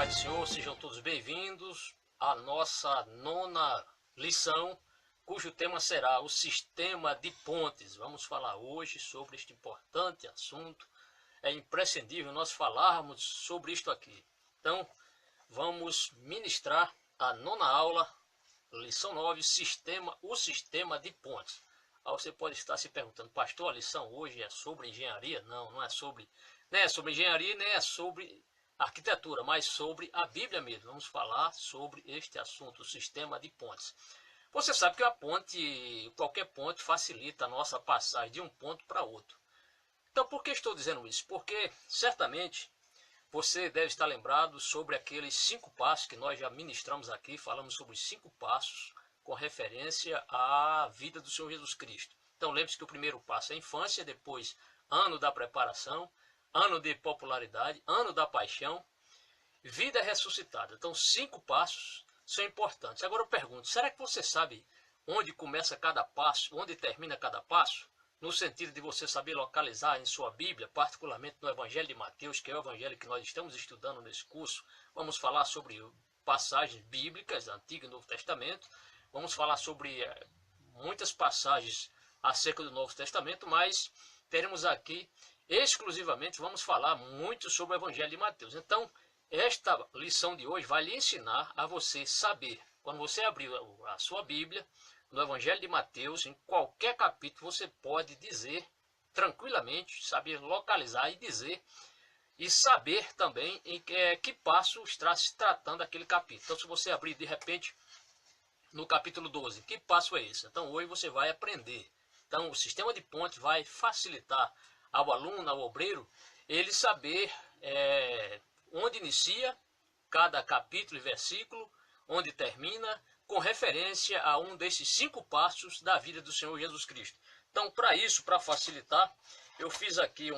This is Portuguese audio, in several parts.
paz do Senhor, sejam todos bem-vindos à nossa nona lição, cujo tema será o sistema de pontes. Vamos falar hoje sobre este importante assunto. É imprescindível nós falarmos sobre isto aqui. Então, vamos ministrar a nona aula, lição 9, o sistema de pontes. Aí você pode estar se perguntando, pastor, a lição hoje é sobre engenharia? Não, não é sobre, nem é sobre engenharia, nem é sobre arquitetura, mas sobre a Bíblia mesmo. Vamos falar sobre este assunto, o sistema de pontes. Você sabe que a ponte, qualquer ponte, facilita a nossa passagem de um ponto para outro. Então, por que estou dizendo isso? Porque, certamente, você deve estar lembrado sobre aqueles 5 passos que nós já ministramos aqui, falamos sobre os 5 passos com referência à vida do Senhor Jesus Cristo. Então, lembre-se que o primeiro passo é a infância, depois, ano da preparação, ano de popularidade, ano da paixão, vida ressuscitada. Então, 5 passos são importantes. Agora eu pergunto, será que você sabe onde começa cada passo, onde termina cada passo? No sentido de você saber localizar em sua Bíblia, particularmente no Evangelho de Mateus, que é o Evangelho que nós estamos estudando nesse curso. Vamos falar sobre passagens bíblicas, Antigo e Novo Testamento. Vamos falar sobre muitas passagens acerca do Novo Testamento, mas teremos aqui exclusivamente, vamos falar muito sobre o Evangelho de Mateus. Então, esta lição de hoje vai lhe ensinar a você saber, quando você abrir a sua Bíblia, no Evangelho de Mateus, em qualquer capítulo, você pode dizer tranquilamente, saber localizar e dizer, e saber também em que passo está se tratando aquele capítulo. Então, se você abrir de repente no capítulo 12, que passo é esse? Então, hoje você vai aprender. Então, o sistema de pontes vai facilitar ao aluno, ao obreiro, ele saber onde inicia cada capítulo e versículo, onde termina, com referência a um desses 5 passos da vida do Senhor Jesus Cristo. Então, para isso, para facilitar, eu fiz aqui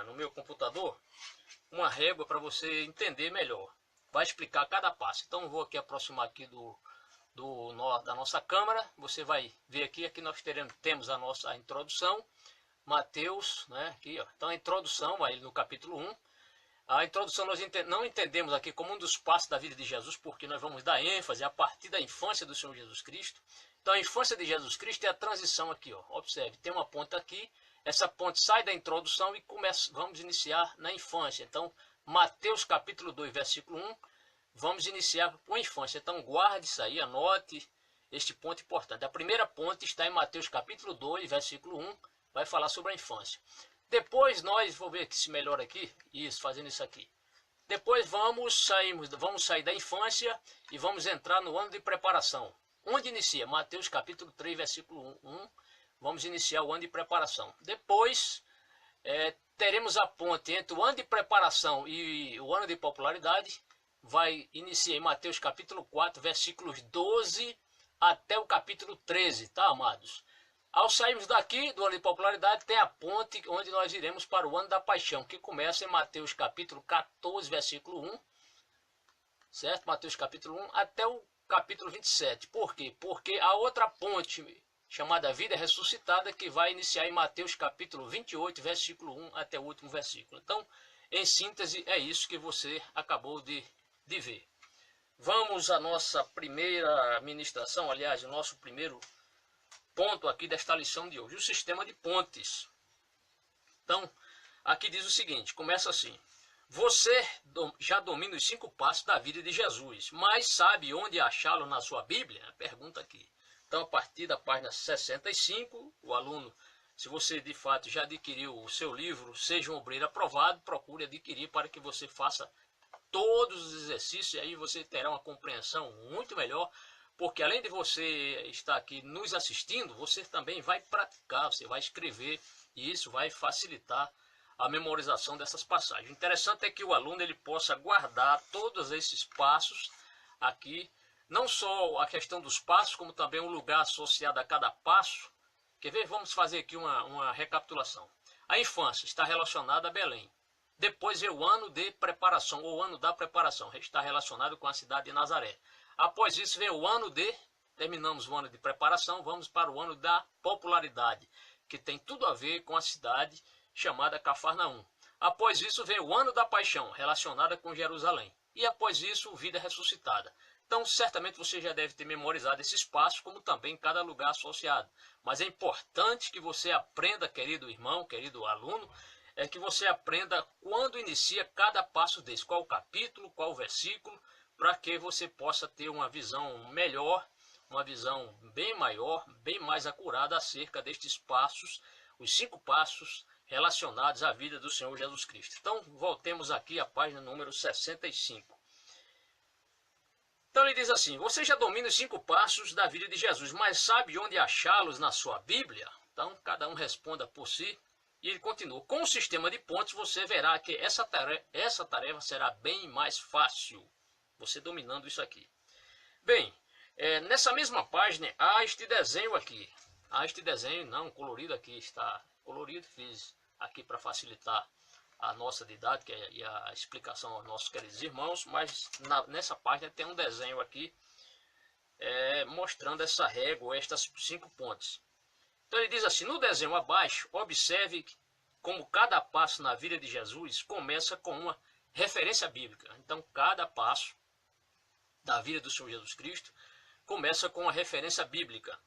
no meu computador uma régua para você entender melhor. Vai explicar cada passo. Então, eu vou aqui aproximar aqui da nossa câmera. Você vai ver aqui nós temos a nossa introdução, Mateus, né? Aqui, ó. Então, a introdução, aí no capítulo 1. A introdução nós não entendemos aqui como um dos passos da vida de Jesus, porque nós vamos dar ênfase a partir da infância do Senhor Jesus Cristo. Então, a infância de Jesus Cristo é a transição aqui, ó. Observe, tem uma ponta aqui, essa ponte sai da introdução e vamos iniciar na infância. Então, Mateus capítulo 2, versículo 1, vamos iniciar com a infância. Então, guarde isso aí, anote este ponto importante. A primeira ponte está em Mateus capítulo 2, versículo 1, vai falar sobre a infância. Depois vou ver se melhora aqui, isso, fazendo isso aqui. Depois vamos sair da infância e vamos entrar no ano de preparação. Onde inicia? Mateus capítulo 3, versículo 1, vamos iniciar o ano de preparação. Depois teremos a ponte entre o ano de preparação e o ano de popularidade, vai iniciar em Mateus capítulo 4, versículos 12 até o capítulo 13, tá, amados? Ao sairmos daqui do ano de popularidade, tem a ponte onde nós iremos para o ano da paixão, que começa em Mateus capítulo 14, versículo 1, certo? Mateus capítulo 1 até o capítulo 27. Por quê? Porque a outra ponte, chamada vida ressuscitada, que vai iniciar em Mateus capítulo 28, versículo 1 até o último versículo. Então, em síntese, é isso que você acabou de ver. Vamos à nossa primeira ministração, aliás, o nosso primeiro ponto aqui desta lição de hoje, o sistema de pontes. Então, aqui diz o seguinte, começa assim: você já domina os 5 passos da vida de Jesus, mas sabe onde achá-lo na sua Bíblia? Pergunta aqui. Então, a partir da página 65, o aluno, se você de fato já adquiriu o seu livro, Seja um Obreiro Aprovado, procure adquirir para que você faça todos os exercícios, e aí você terá uma compreensão muito melhor. Porque além de você estar aqui nos assistindo, você também vai praticar, você vai escrever, e isso vai facilitar a memorização dessas passagens. O interessante é que o aluno ele possa guardar todos esses passos aqui, não só a questão dos passos, como também o lugar associado a cada passo. Quer ver? Vamos fazer aqui uma recapitulação. A infância está relacionada a Belém. Depois é o ano de preparação, ou ano da preparação, está relacionado com a cidade de Nazaré. Após isso vem o ano terminamos o ano de preparação, vamos para o ano da popularidade, que tem tudo a ver com a cidade chamada Cafarnaum. Após isso vem o ano da paixão, relacionada com Jerusalém. e após isso, vida ressuscitada. Então, certamente você já deve ter memorizado esses passos, como também cada lugar associado. Mas é importante que você aprenda, querido irmão, querido aluno, é que você aprenda quando inicia cada passo desse, qual o capítulo, qual o versículo, para que você possa ter uma visão melhor, uma visão bem maior, bem mais acurada acerca destes passos, os 5 passos relacionados à vida do Senhor Jesus Cristo. Então, voltemos aqui à página número 65. Então ele diz assim: você já domina os 5 passos da vida de Jesus, mas sabe onde achá-los na sua Bíblia? Então, cada um responda por si. E ele continua: com o sistema de pontes, você verá que essa tarefa será bem mais fácil, você dominando isso aqui. Bem, nessa mesma página há este desenho aqui. Há este desenho, não, colorido aqui, está colorido, fiz aqui para facilitar a nossa didática e a explicação aos nossos queridos irmãos, mas nessa página tem um desenho aqui mostrando essa régua, estas 5 pontes. Então ele diz assim: no desenho abaixo, observe como cada passo na vida de Jesus começa com uma referência bíblica. Então cada passo da vida do Senhor Jesus Cristo começa com uma referência bíblica.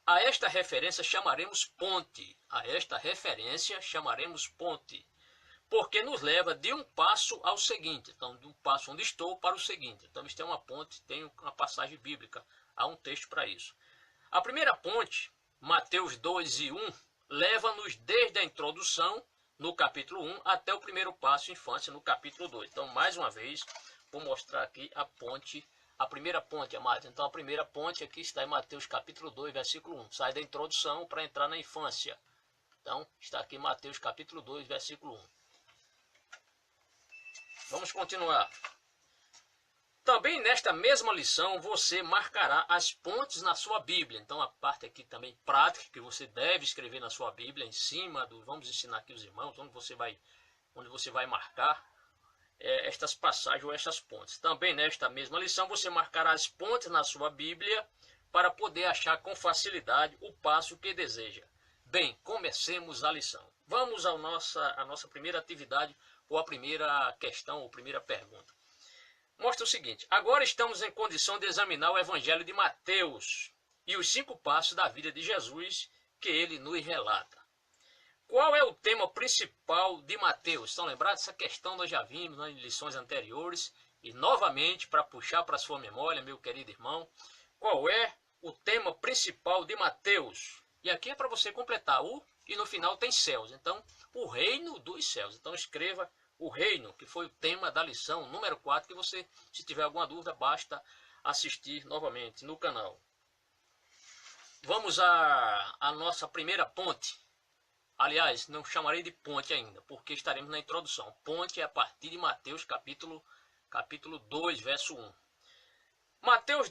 A esta referência chamaremos ponte. A esta referência chamaremos ponte, porque nos leva de um passo ao seguinte. Então, do passo onde estou para o seguinte. Então, isto é uma ponte, tem uma passagem bíblica. Há um texto para isso. A primeira ponte, Mateus 2:1, leva-nos desde a introdução, no capítulo 1, até o primeiro passo, infância, no capítulo 2. Então, mais uma vez, vou mostrar aqui a ponte, a primeira ponte, amados. Então, a primeira ponte aqui está em Mateus capítulo 2, versículo 1. Sai da introdução para entrar na infância. Então, está aqui em Mateus capítulo 2, versículo 1. Vamos continuar. Também nesta mesma lição você marcará as pontes na sua Bíblia. Então a parte aqui também prática que você deve escrever na sua Bíblia em cima do, vamos ensinar aqui os irmãos onde você vai marcar estas passagens ou estas pontes. Também nesta mesma lição você marcará as pontes na sua Bíblia para poder achar com facilidade o passo que deseja. Bem, comecemos a lição. Vamos à nossa primeira atividade, ou a primeira questão, ou primeira pergunta. Mostra o seguinte: agora estamos em condição de examinar o Evangelho de Mateus e os 5 passos da vida de Jesus que ele nos relata. Qual é o tema principal de Mateus? Estão lembrados? Essa questão nós já vimos em lições anteriores. E novamente, para puxar para a sua memória, meu querido irmão, qual é o tema principal de Mateus? E aqui é para você completar e no final tem céus. Então, o reino dos céus. Então, escreva o reino, que foi o tema da lição número 4, que você, se tiver alguma dúvida, basta assistir novamente no canal. Vamos à nossa primeira ponte. Aliás, não chamarei de ponte ainda, porque estaremos na introdução. Ponte é a partir de Mateus capítulo 2, verso 1. Mateus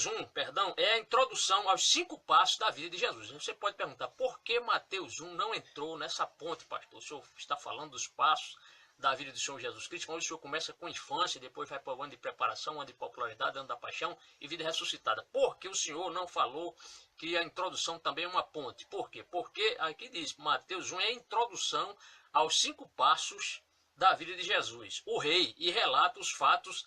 1, é a introdução aos 5 passos da vida de Jesus. Você pode perguntar, por que Mateus 1 não entrou nessa ponte, pastor? O senhor está falando dos passos da vida do Senhor Jesus Cristo, quando o senhor começa com infância, depois vai para o ano de preparação, ano de popularidade, ano da paixão e vida ressuscitada. Por que o senhor não falou que a introdução também é uma ponte? Por quê? Porque aqui diz, Mateus 1 é a introdução aos 5 passos da vida de Jesus, o rei, e relata os fatos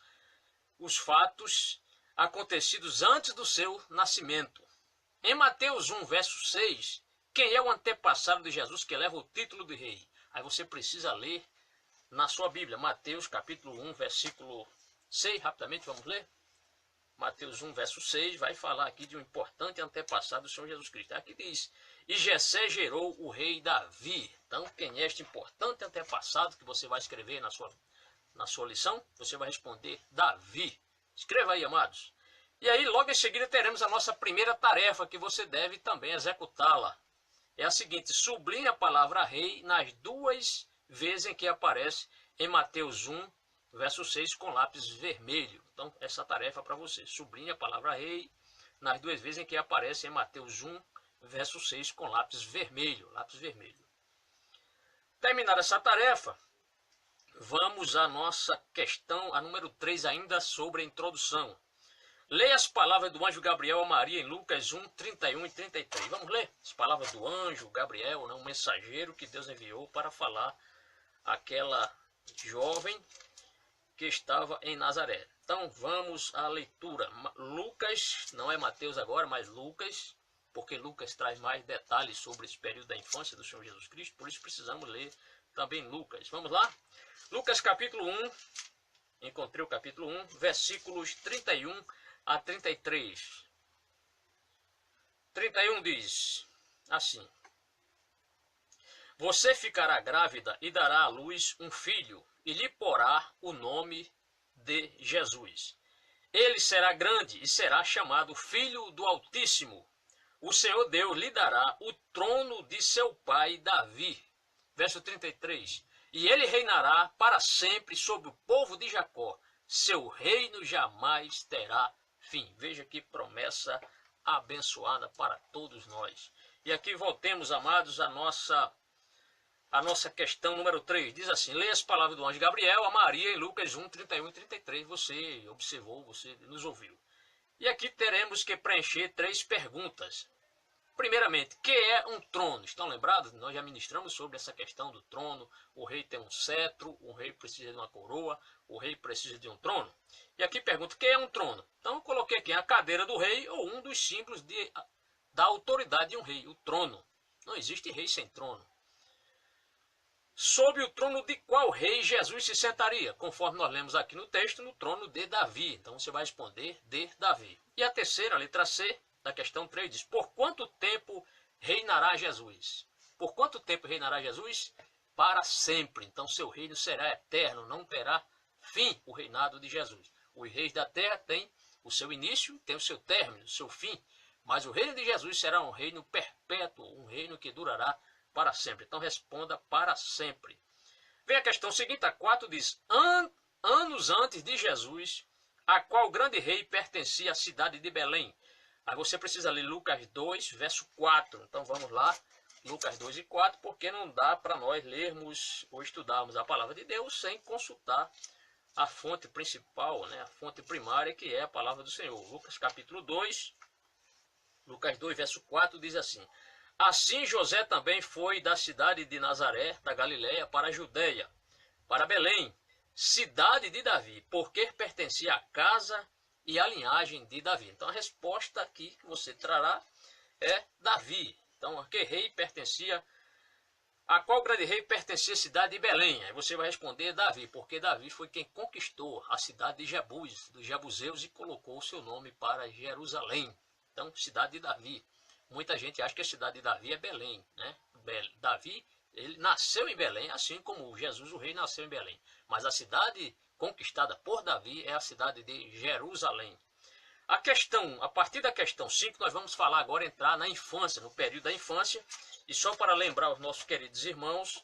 acontecidos antes do seu nascimento. Em Mateus 1, verso 6, quem é o antepassado de Jesus que leva o título de rei? Aí você precisa ler na sua Bíblia, Mateus capítulo 1, versículo 6, rapidamente vamos ler. Mateus 1, verso 6, vai falar aqui de um importante antepassado do Senhor Jesus Cristo. Aqui diz, e Jessé gerou o rei Davi. Então, quem é este importante antepassado que você vai escrever na sua lição? Você vai responder Davi. Escreva aí, amados. E aí, logo em seguida, teremos a nossa primeira tarefa, que você deve também executá-la. É a seguinte: sublinhe a palavra rei nas 2 vezes em que aparece em Mateus 1, verso 6, com lápis vermelho. Então, essa tarefa é para você. Sublinhe a palavra rei nas 2 vezes em que aparece em Mateus 1, verso 6, com lápis vermelho. Terminada essa tarefa, vamos à nossa questão, a número 3, ainda sobre a introdução. Leia as palavras do anjo Gabriel a Maria em Lucas 1, 31 e 33. Vamos ler as palavras do anjo Gabriel, um mensageiro que Deus enviou para falar àquela jovem que estava em Nazaré. Então vamos à leitura. Lucas, não é Mateus agora, mas Lucas, porque Lucas traz mais detalhes sobre esse período da infância do Senhor Jesus Cristo, por isso precisamos ler também Lucas. Vamos lá? Lucas capítulo 1, encontrei o capítulo 1, versículos 31 a 33. 31 diz assim: Você ficará grávida e dará à luz um filho, e lhe porá o nome de Jesus. Ele será grande e será chamado Filho do Altíssimo. O Senhor Deus lhe dará o trono de seu pai Davi. Verso 33. E ele reinará para sempre sobre o povo de Jacó. Seu reino jamais terá fim. Veja que promessa abençoada para todos nós. E aqui voltemos, amados, a nossa questão número 3. Diz assim: leia as palavras do anjo Gabriel a Maria em Lucas 1, 31 e 33. Você observou, você nos ouviu. E aqui teremos que preencher 3 perguntas. Primeiramente, que é um trono? Estão lembrados? Nós já ministramos sobre essa questão do trono. O rei tem um cetro, o rei precisa de uma coroa, o rei precisa de um trono. E aqui pergunta, o que é um trono? Então eu coloquei aqui a cadeira do rei ou um dos símbolos da autoridade de um rei, o trono. Não existe rei sem trono. Sob o trono de qual rei Jesus se sentaria? Conforme nós lemos aqui no texto, no trono de Davi. Então você vai responder de Davi. E a terceira, a letra C, da questão 3, diz: por quanto tempo reinará Jesus? Por quanto tempo reinará Jesus? Para sempre. Então seu reino será eterno, não terá fim o reinado de Jesus. Os reis da terra têm o seu início, tem o seu término, o seu fim. Mas o reino de Jesus será um reino perpétuo, um reino que durará para sempre. Então responda para sempre. Vem a questão seguinte, a 4, diz: anos antes de Jesus, a qual grande rei pertencia à cidade de Belém? Aí você precisa ler Lucas 2, verso 4. Então vamos lá, Lucas 2 e 4, porque não dá para nós lermos ou estudarmos a palavra de Deus sem consultar a fonte principal, né, a fonte primária, que é a palavra do Senhor. Lucas capítulo 2, Lucas 2, verso 4 diz assim: assim José também foi da cidade de Nazaré, da Galiléia, para a Judéia, para Belém, cidade de Davi, porque pertencia à casa e à linhagem de Davi. Então a resposta aqui que você trará é Davi. Então a que rei pertencia, a qual grande rei pertencia a cidade de Belém? Aí você vai responder Davi, porque Davi foi quem conquistou a cidade de Jebus, dos Jebuseus, e colocou o seu nome para Jerusalém. Então, cidade de Davi. Muita gente acha que a cidade de Davi é Belém, né? Davi, ele nasceu em Belém, assim como Jesus, o rei, nasceu em Belém. Mas a cidade conquistada por Davi é a cidade de Jerusalém. A partir da questão 5, nós vamos falar agora, entrar na infância, no período da infância. E só para lembrar os nossos queridos irmãos,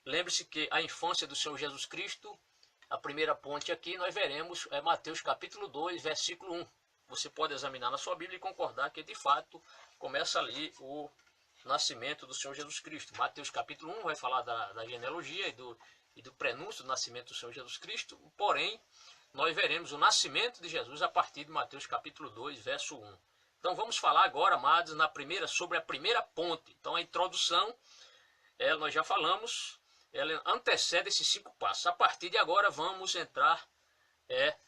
lembre-se que a infância do Senhor Jesus Cristo, a primeira ponte aqui, nós veremos Mateus capítulo 2, versículo 1. Você pode examinar na sua Bíblia e concordar que, de fato, começa ali o nascimento do Senhor Jesus Cristo. Mateus capítulo 1 vai falar da genealogia e do prenúncio do nascimento do Senhor Jesus Cristo, porém, nós veremos o nascimento de Jesus a partir de Mateus capítulo 2, verso 1. Então vamos falar agora, amados, sobre a primeira ponte. Então a introdução, nós já falamos, ela antecede esses 5 passos. A partir de agora vamos entrar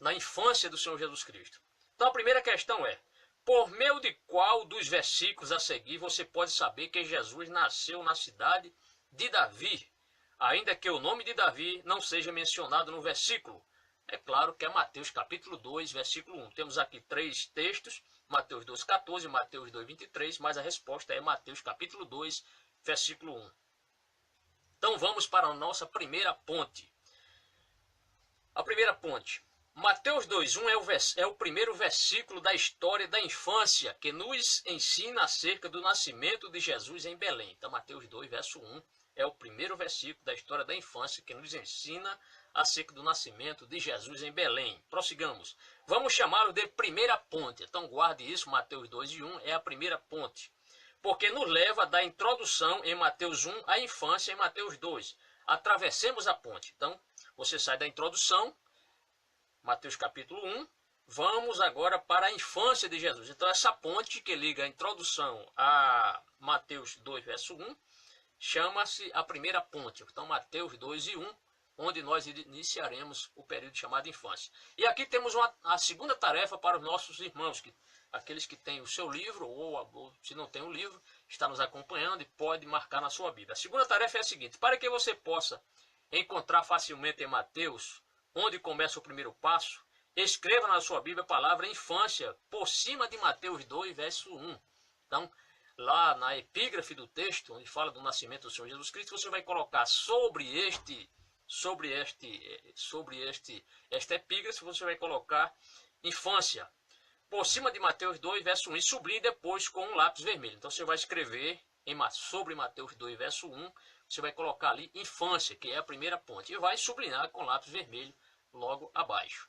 na infância do Senhor Jesus Cristo. Então a primeira questão é: por meio de qual dos versículos a seguir você pode saber que Jesus nasceu na cidade de Davi, ainda que o nome de Davi não seja mencionado no versículo? É claro que é Mateus capítulo 2, versículo 1. Temos aqui 3 textos, Mateus 2, 14, Mateus 2, 23, mas a resposta é Mateus capítulo 2, versículo 1. Então vamos para a nossa primeira ponte. A primeira ponte. Mateus 2,1 é o primeiro versículo da história da infância que nos ensina acerca do nascimento de Jesus em Belém. Então Mateus 2, verso 1 é o primeiro versículo da história da infância que nos ensina acerca do nascimento de Jesus em Belém. Prossigamos. Vamos chamá-lo de primeira ponte. Então guarde isso, Mateus 2 e 1 é a primeira ponte. Porque nos leva da introdução em Mateus 1 à infância em Mateus 2. Atravessemos a ponte. Então você sai da introdução, Mateus capítulo 1, vamos agora para a infância de Jesus. Então essa ponte que liga a introdução a Mateus 2, verso 1, chama-se a primeira ponte. Então Mateus 2 e 1 onde nós iniciaremos o período chamado infância. E aqui temos a segunda tarefa para os nossos irmãos, aqueles que têm o seu livro, ou se não tem o livro, está nos acompanhando e pode marcar na sua Bíblia. A segunda tarefa é a seguinte: para que você possa encontrar facilmente em Mateus, onde começa o primeiro passo, escreva na sua Bíblia a palavra infância, por cima de Mateus 2, verso 1. Então, lá na epígrafe do texto, onde fala do nascimento do Senhor Jesus Cristo, você vai colocar esta epígrafe, você vai colocar infância, por cima de Mateus 2, verso 1, e sublinhe depois com um lápis vermelho. Então você vai escrever sobre Mateus 2, verso 1, você vai colocar ali infância, que é a primeira ponte, e vai sublinhar com lápis vermelho logo abaixo.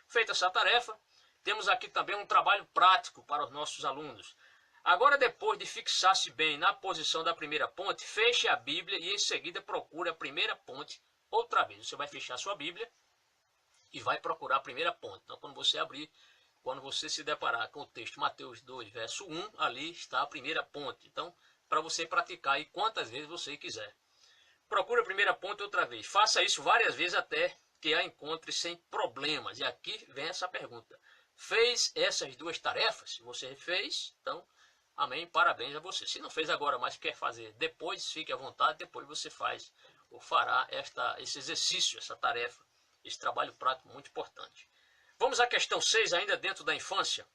Feita essa tarefa, temos aqui também um trabalho prático para os nossos alunos. Agora, depois de fixar-se bem na posição da primeira ponte, feche a Bíblia e em seguida procure a primeira ponte outra vez. Você vai fechar sua Bíblia e vai procurar a primeira ponte. Então, quando você abrir, quando você se deparar com o texto Mateus 2, verso 1, ali está a primeira ponte. Então, para você praticar aí quantas vezes você quiser. Procure a primeira ponte outra vez. Faça isso várias vezes até que a encontre sem problemas. E aqui vem essa pergunta: fez essas duas tarefas? Se você fez, então, amém, parabéns a você. Se não fez agora, mas quer fazer depois, fique à vontade, depois você faz ou fará esse exercício, essa tarefa, esse trabalho prático muito importante. Vamos à questão 6, ainda dentro da infância.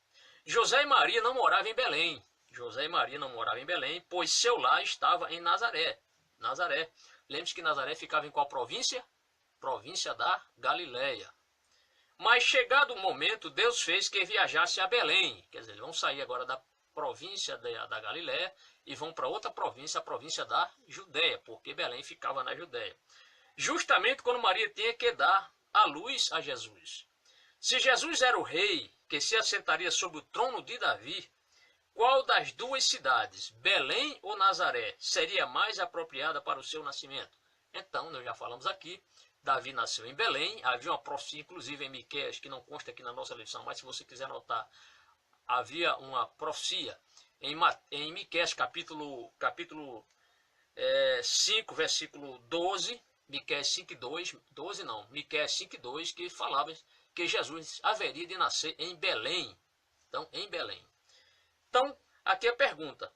José e Maria não moravam em Belém. José e Maria não moravam em Belém, pois seu lar estava em Nazaré. Lembre-se que Nazaré ficava em qual província? Província da Galileia. Mas chegado o momento, Deus fez que viajasse a Belém. Quer dizer, eles vão sair agora da província da Galileia e vão para outra província, a província da Judéia, porque Belém ficava na Judéia. Justamente quando Maria tinha que dar à luz a Jesus. Se Jesus era o rei que se assentaria sobre o trono de Davi, qual das duas cidades, Belém ou Nazaré, seria mais apropriada para o seu nascimento? Então, nós já falamos aqui, Davi nasceu em Belém, havia uma profecia, inclusive em Miqueias, que não consta aqui na nossa lição, mas se você quiser anotar, havia uma profecia em Miqueias capítulo 5, versículo 12, Miqueias 5:2, que falava que Jesus haveria de nascer em Belém. Então, em Belém. Então, aqui a pergunta: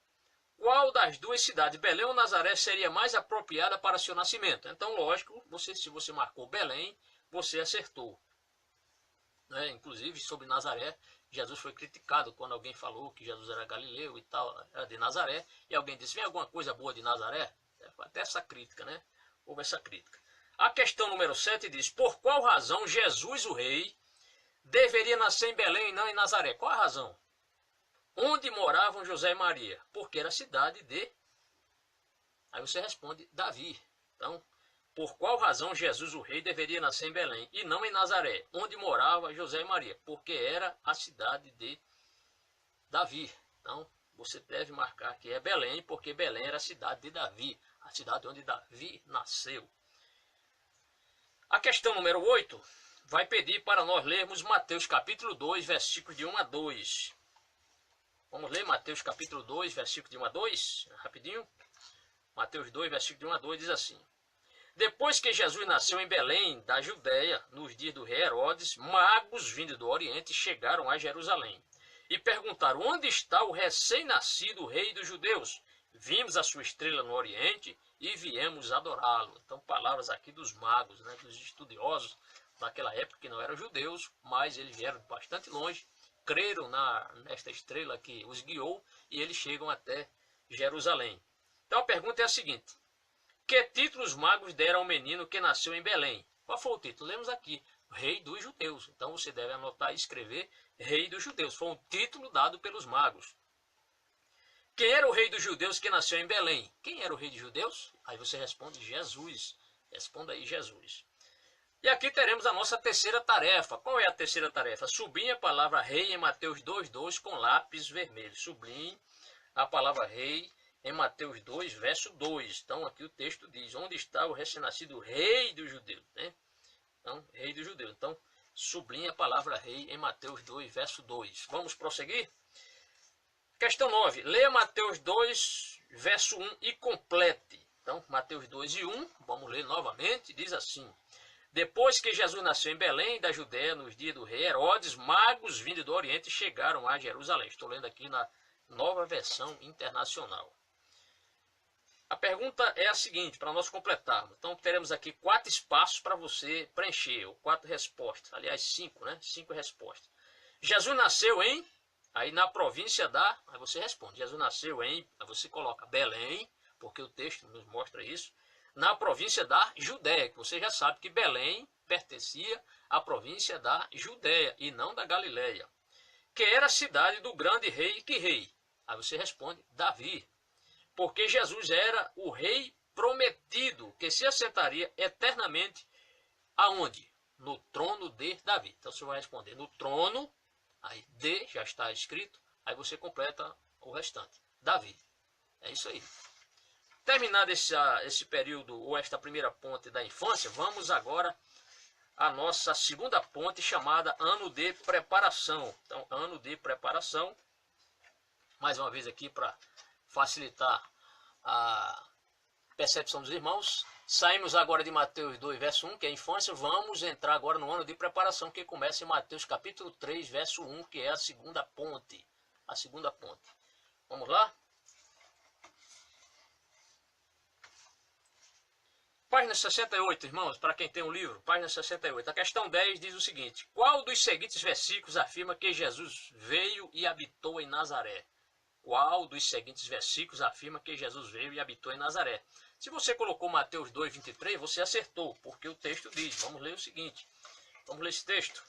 qual das duas cidades, Belém ou Nazaré, seria mais apropriada para seu nascimento? Então, lógico, se você marcou Belém, você acertou. Inclusive, sobre Nazaré, Jesus foi criticado quando alguém falou que Jesus era galileu e tal, era de Nazaré, e alguém disse: vem alguma coisa boa de Nazaré? Até essa crítica, né? Houve essa crítica. A questão número 7 diz: por qual razão Jesus, o rei, deveria nascer em Belém e não em Nazaré? Qual a razão? Onde moravam José e Maria? Porque era a cidade de... Aí você responde: Davi. Então, por qual razão Jesus, o rei, deveria nascer em Belém e não em Nazaré? Onde morava José e Maria? Porque era a cidade de Davi. Então, você deve marcar que é Belém, porque Belém era a cidade de Davi, a cidade onde Davi nasceu. A questão número 8 vai pedir para nós lermos Mateus capítulo 2, versículos de 1 a 2. Vamos ler Mateus capítulo 2, versículo de 1 a 2, rapidinho. Mateus 2, versículo de 1 a 2 diz assim: depois que Jesus nasceu em Belém, da Judéia, nos dias do rei Herodes, magos vindos do Oriente chegaram a Jerusalém e perguntaram: onde está o recém-nascido rei dos judeus? Vimos a sua estrela no Oriente e viemos adorá-lo. Então, palavras aqui dos magos, né, dos estudiosos naquela época, que não eram judeus, mas eles vieram bastante longe, creram nesta estrela que os guiou e eles chegam até Jerusalém. Então a pergunta é a seguinte: que título os magos deram ao menino que nasceu em Belém? Qual foi o título? Lemos aqui: Rei dos Judeus. Então você deve anotar e escrever Rei dos Judeus. Foi um título dado pelos magos. Quem era o rei dos judeus que nasceu em Belém? Quem era o rei dos judeus? Aí você responde: Jesus. Responda aí: Jesus. E aqui teremos a nossa terceira tarefa. Qual é a terceira tarefa? Sublinhe a palavra rei em Mateus 2:2 com lápis vermelho. Sublinhe a palavra rei em Mateus 2, verso 2. Então aqui o texto diz: onde está o recém-nascido rei dos judeus? Né? Então, rei dos judeus. Então, sublinhe a palavra rei em Mateus 2, verso 2. Vamos prosseguir? Questão 9. Leia Mateus 2, verso 1 e complete. Então, Mateus 2 e 1, vamos ler novamente, diz assim: Depois que Jesus nasceu em Belém, da Judéia, nos dias do rei Herodes, magos vindos do Oriente chegaram a Jerusalém. Estou lendo aqui na Nova Versão Internacional. A pergunta é a seguinte, para nós completarmos. Então, teremos aqui 4 espaços para você preencher, ou 4 respostas. Aliás, 5, né? 5 respostas. Jesus nasceu em... Aí na província da... Aí você responde. Jesus nasceu em... Aí você coloca Belém, porque o texto nos mostra isso. Na província da Judéia, que você já sabe que Belém pertencia à província da Judéia e não da Galileia. Que era a cidade do grande rei. Que rei? Aí você responde Davi. Porque Jesus era o rei prometido, que se assentaria eternamente aonde? No trono de Davi. Então você vai responder no trono, aí de já está escrito, aí você completa o restante. Davi. É isso aí. Terminado esse período, ou esta primeira ponte da infância, vamos agora à nossa segunda ponte, chamada ano de preparação. Então, ano de preparação, mais uma vez aqui para facilitar a percepção dos irmãos. Saímos agora de Mateus 2, verso 1, que é a infância. Vamos entrar agora no ano de preparação, que começa em Mateus capítulo 3, verso 1, que é a segunda ponte. A segunda ponte. Vamos lá? Página 68, irmãos, para quem tem um livro, página 68. A questão 10 diz o seguinte: qual dos seguintes versículos afirma que Jesus veio e habitou em Nazaré? Qual dos seguintes versículos afirma que Jesus veio e habitou em Nazaré? Se você colocou Mateus 2, 23, você acertou, porque o texto diz. Vamos ler o seguinte. Vamos ler esse texto.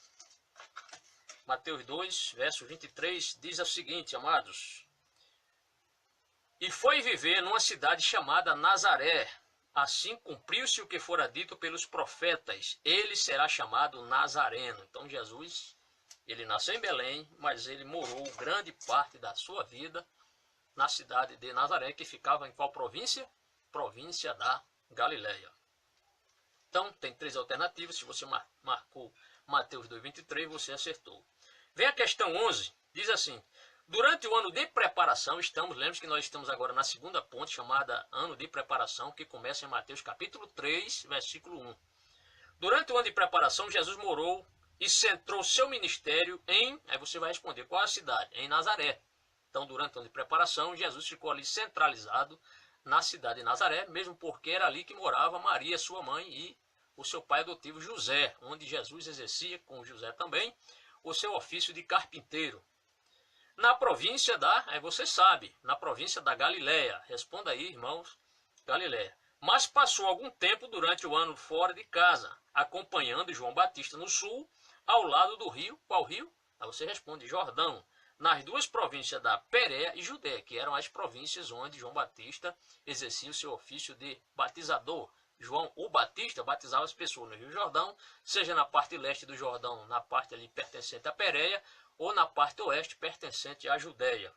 Mateus 2, verso 23, diz o seguinte, amados. E foi viver numa cidade chamada Nazaré. Assim cumpriu-se o que fora dito pelos profetas. Ele será chamado Nazareno. Então Jesus... Ele nasceu em Belém, mas ele morou grande parte da sua vida na cidade de Nazaré, que ficava em qual província? Província da Galileia. Então, tem 3 alternativas. Se você marcou Mateus 2,23, você acertou. Vem a questão 11, diz assim: durante o ano de preparação, lembre-se que nós estamos agora na segunda ponte, chamada ano de preparação, que começa em Mateus capítulo 3, versículo 1. Durante o ano de preparação, Jesus morou e centrou seu ministério em... Aí você vai responder, qual a cidade? Em Nazaré. Então, durante o ano de preparação, Jesus ficou ali centralizado na cidade de Nazaré, mesmo porque era ali que morava Maria, sua mãe, e o seu pai adotivo José, onde Jesus exercia, com José também, o seu ofício de carpinteiro. Na província da... Aí você sabe, na província da Galileia. Responda aí, irmãos, Galileia. Mas passou algum tempo durante o ano fora de casa, acompanhando João Batista no sul, ao lado do rio. Qual rio? Aí você responde Jordão, nas 2 províncias da Pérea e Judéia, que eram as províncias onde João Batista exercia o seu ofício de batizador. João o Batista batizava as pessoas no Rio Jordão, seja na parte leste do Jordão, na parte ali pertencente à Pérea, ou na parte oeste pertencente à Judéia,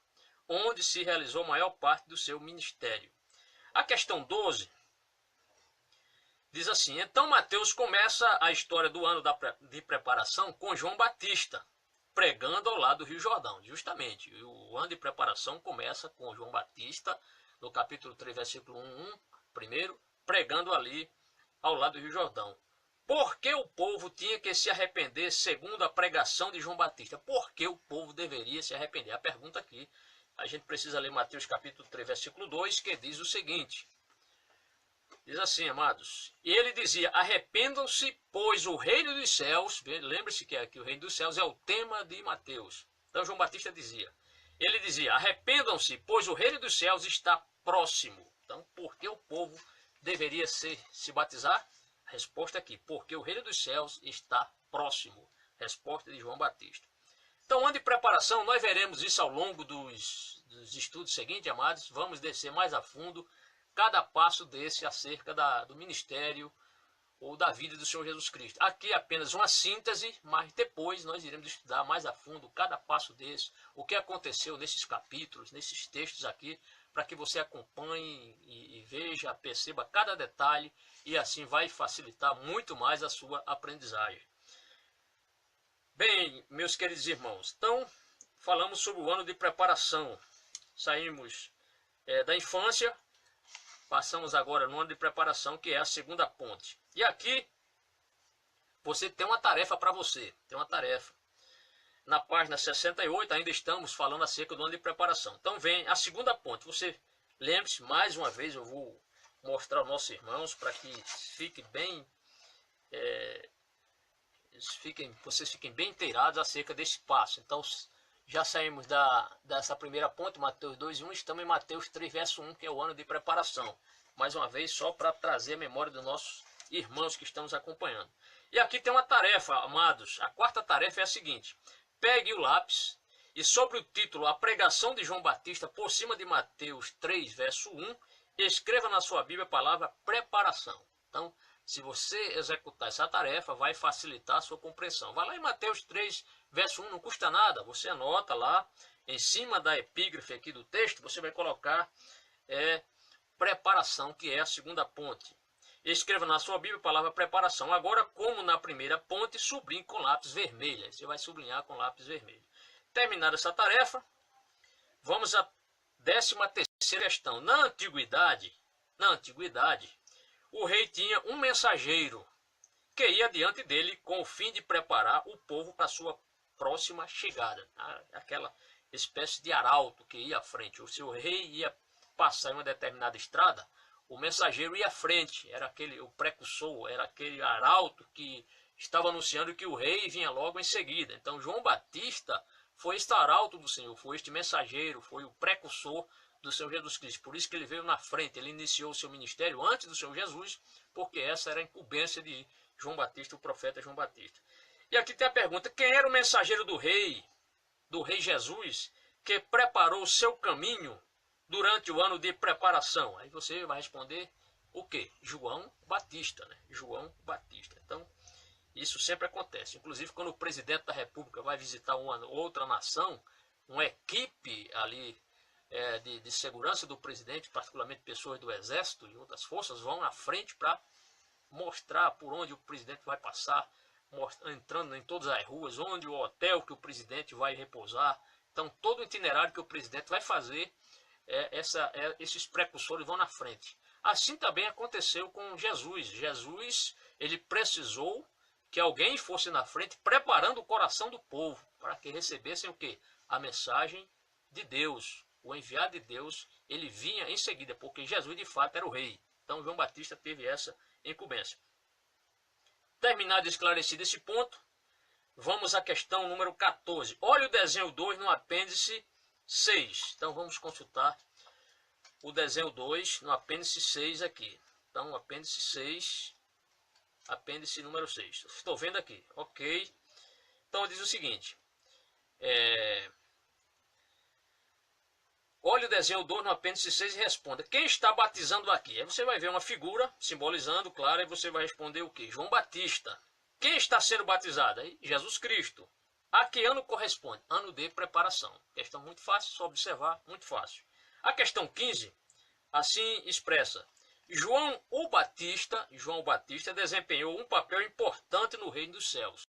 onde se realizou a maior parte do seu ministério. A questão 12 diz assim: então Mateus começa a história do ano de preparação com João Batista, pregando ao lado do Rio Jordão. Justamente, o ano de preparação começa com João Batista, no capítulo 3, versículo 1, primeiro, pregando ali ao lado do Rio Jordão. Por que o povo tinha que se arrepender segundo a pregação de João Batista? Por que o povo deveria se arrepender? A pergunta aqui, a gente precisa ler Mateus capítulo 3, versículo 2, que diz o seguinte. Diz assim, amados, e ele dizia, arrependam-se, pois o reino dos céus, lembre-se que aqui o reino dos céus é o tema de Mateus. Então João Batista dizia, ele dizia, arrependam-se, pois o reino dos céus está próximo. Então, por que o povo deveria se batizar? A resposta aqui, porque o reino dos céus está próximo. Resposta de João Batista. Então, ano de preparação, nós veremos isso ao longo dos estudos seguintes, amados. Vamos descer mais a fundo cada passo desse acerca do ministério ou da vida do Senhor Jesus Cristo. Aqui é apenas uma síntese, mas depois nós iremos estudar mais a fundo cada passo desse, o que aconteceu nesses capítulos, nesses textos aqui, para que você acompanhe e veja, perceba cada detalhe, e assim vai facilitar muito mais a sua aprendizagem. Bem, meus queridos irmãos, então falamos sobre o ano de preparação. Saímos da infância, passamos agora no ano de preparação, que é a segunda ponte. E aqui você tem uma tarefa para você, tem uma tarefa. Na página 68 ainda estamos falando acerca do ano de preparação. Então vem a segunda ponte. Você lembre-se, mais uma vez eu vou mostrar aos nossos irmãos para que fiquem bem, vocês fiquem bem inteirados acerca desse passo. Então já saímos dessa primeira ponte, Mateus 2:1, estamos em Mateus 3, verso 1, que é o ano de preparação. Mais uma vez, só para trazer a memória dos nossos irmãos que estamos acompanhando. E aqui tem uma tarefa, amados. A quarta tarefa é a seguinte: pegue o lápis e sobre o título A Pregação de João Batista, por cima de Mateus 3, verso 1, escreva na sua Bíblia a palavra preparação. Então, se você executar essa tarefa, vai facilitar a sua compreensão. Vai lá em Mateus 3, verso 1, não custa nada. Você anota lá, em cima da epígrafe aqui do texto, você vai colocar preparação, que é a segunda ponte. Escreva na sua Bíblia a palavra preparação. Agora, como na primeira ponte, sublinhe com lápis vermelho. Você vai sublinhar com lápis vermelho. Terminada essa tarefa, vamos à 13ª questão. Na antiguidade, o rei tinha um mensageiro que ia diante dele com o fim de preparar o povo para a sua próxima chegada. Aquela espécie de arauto que ia à frente. O seu rei ia passar em uma determinada estrada, o mensageiro ia à frente, era o precursor, era aquele arauto que estava anunciando que o rei vinha logo em seguida. Então João Batista foi este arauto do Senhor, foi este mensageiro, foi o precursor do Senhor Jesus Cristo. Por isso que ele veio na frente, ele iniciou o seu ministério antes do Senhor Jesus, porque essa era a incumbência de João Batista, o profeta João Batista. E aqui tem a pergunta: quem era o mensageiro do rei Jesus, que preparou o seu caminho durante o ano de preparação? Aí você vai responder o quê? João Batista, né? João Batista. Então, isso sempre acontece. Inclusive, quando o presidente da República vai visitar outra nação, uma equipe ali de segurança do presidente, particularmente pessoas do Exército e outras forças, vão na frente para mostrar por onde o presidente vai passar, entrando em todas as ruas, onde o hotel que o presidente vai repousar. Então, todo o itinerário que o presidente vai fazer, esses precursores vão na frente. Assim também aconteceu com Jesus. Jesus, ele precisou que alguém fosse na frente, preparando o coração do povo, para que recebessem o quê? A mensagem de Deus. O enviado de Deus, ele vinha em seguida, porque Jesus de fato era o rei. Então João Batista teve essa incumbência. Terminado e esclarecido esse ponto, vamos à questão número 14. Olha o desenho 2 no apêndice 6. Então vamos consultar o desenho 2 no apêndice 6 aqui. Então apêndice 6, apêndice número 6. Estou vendo aqui, ok. Então diz o seguinte: olha o desenho 2 no apêndice 6 e responda: quem está batizando aqui? Aí você vai ver uma figura simbolizando, claro, e você vai responder o quê? João Batista. Quem está sendo batizado? Aí, Jesus Cristo. A que ano corresponde? Ano de preparação. Questão muito fácil, só observar, muito fácil. A questão 15, assim expressa: João Batista desempenhou um papel importante no reino dos céus.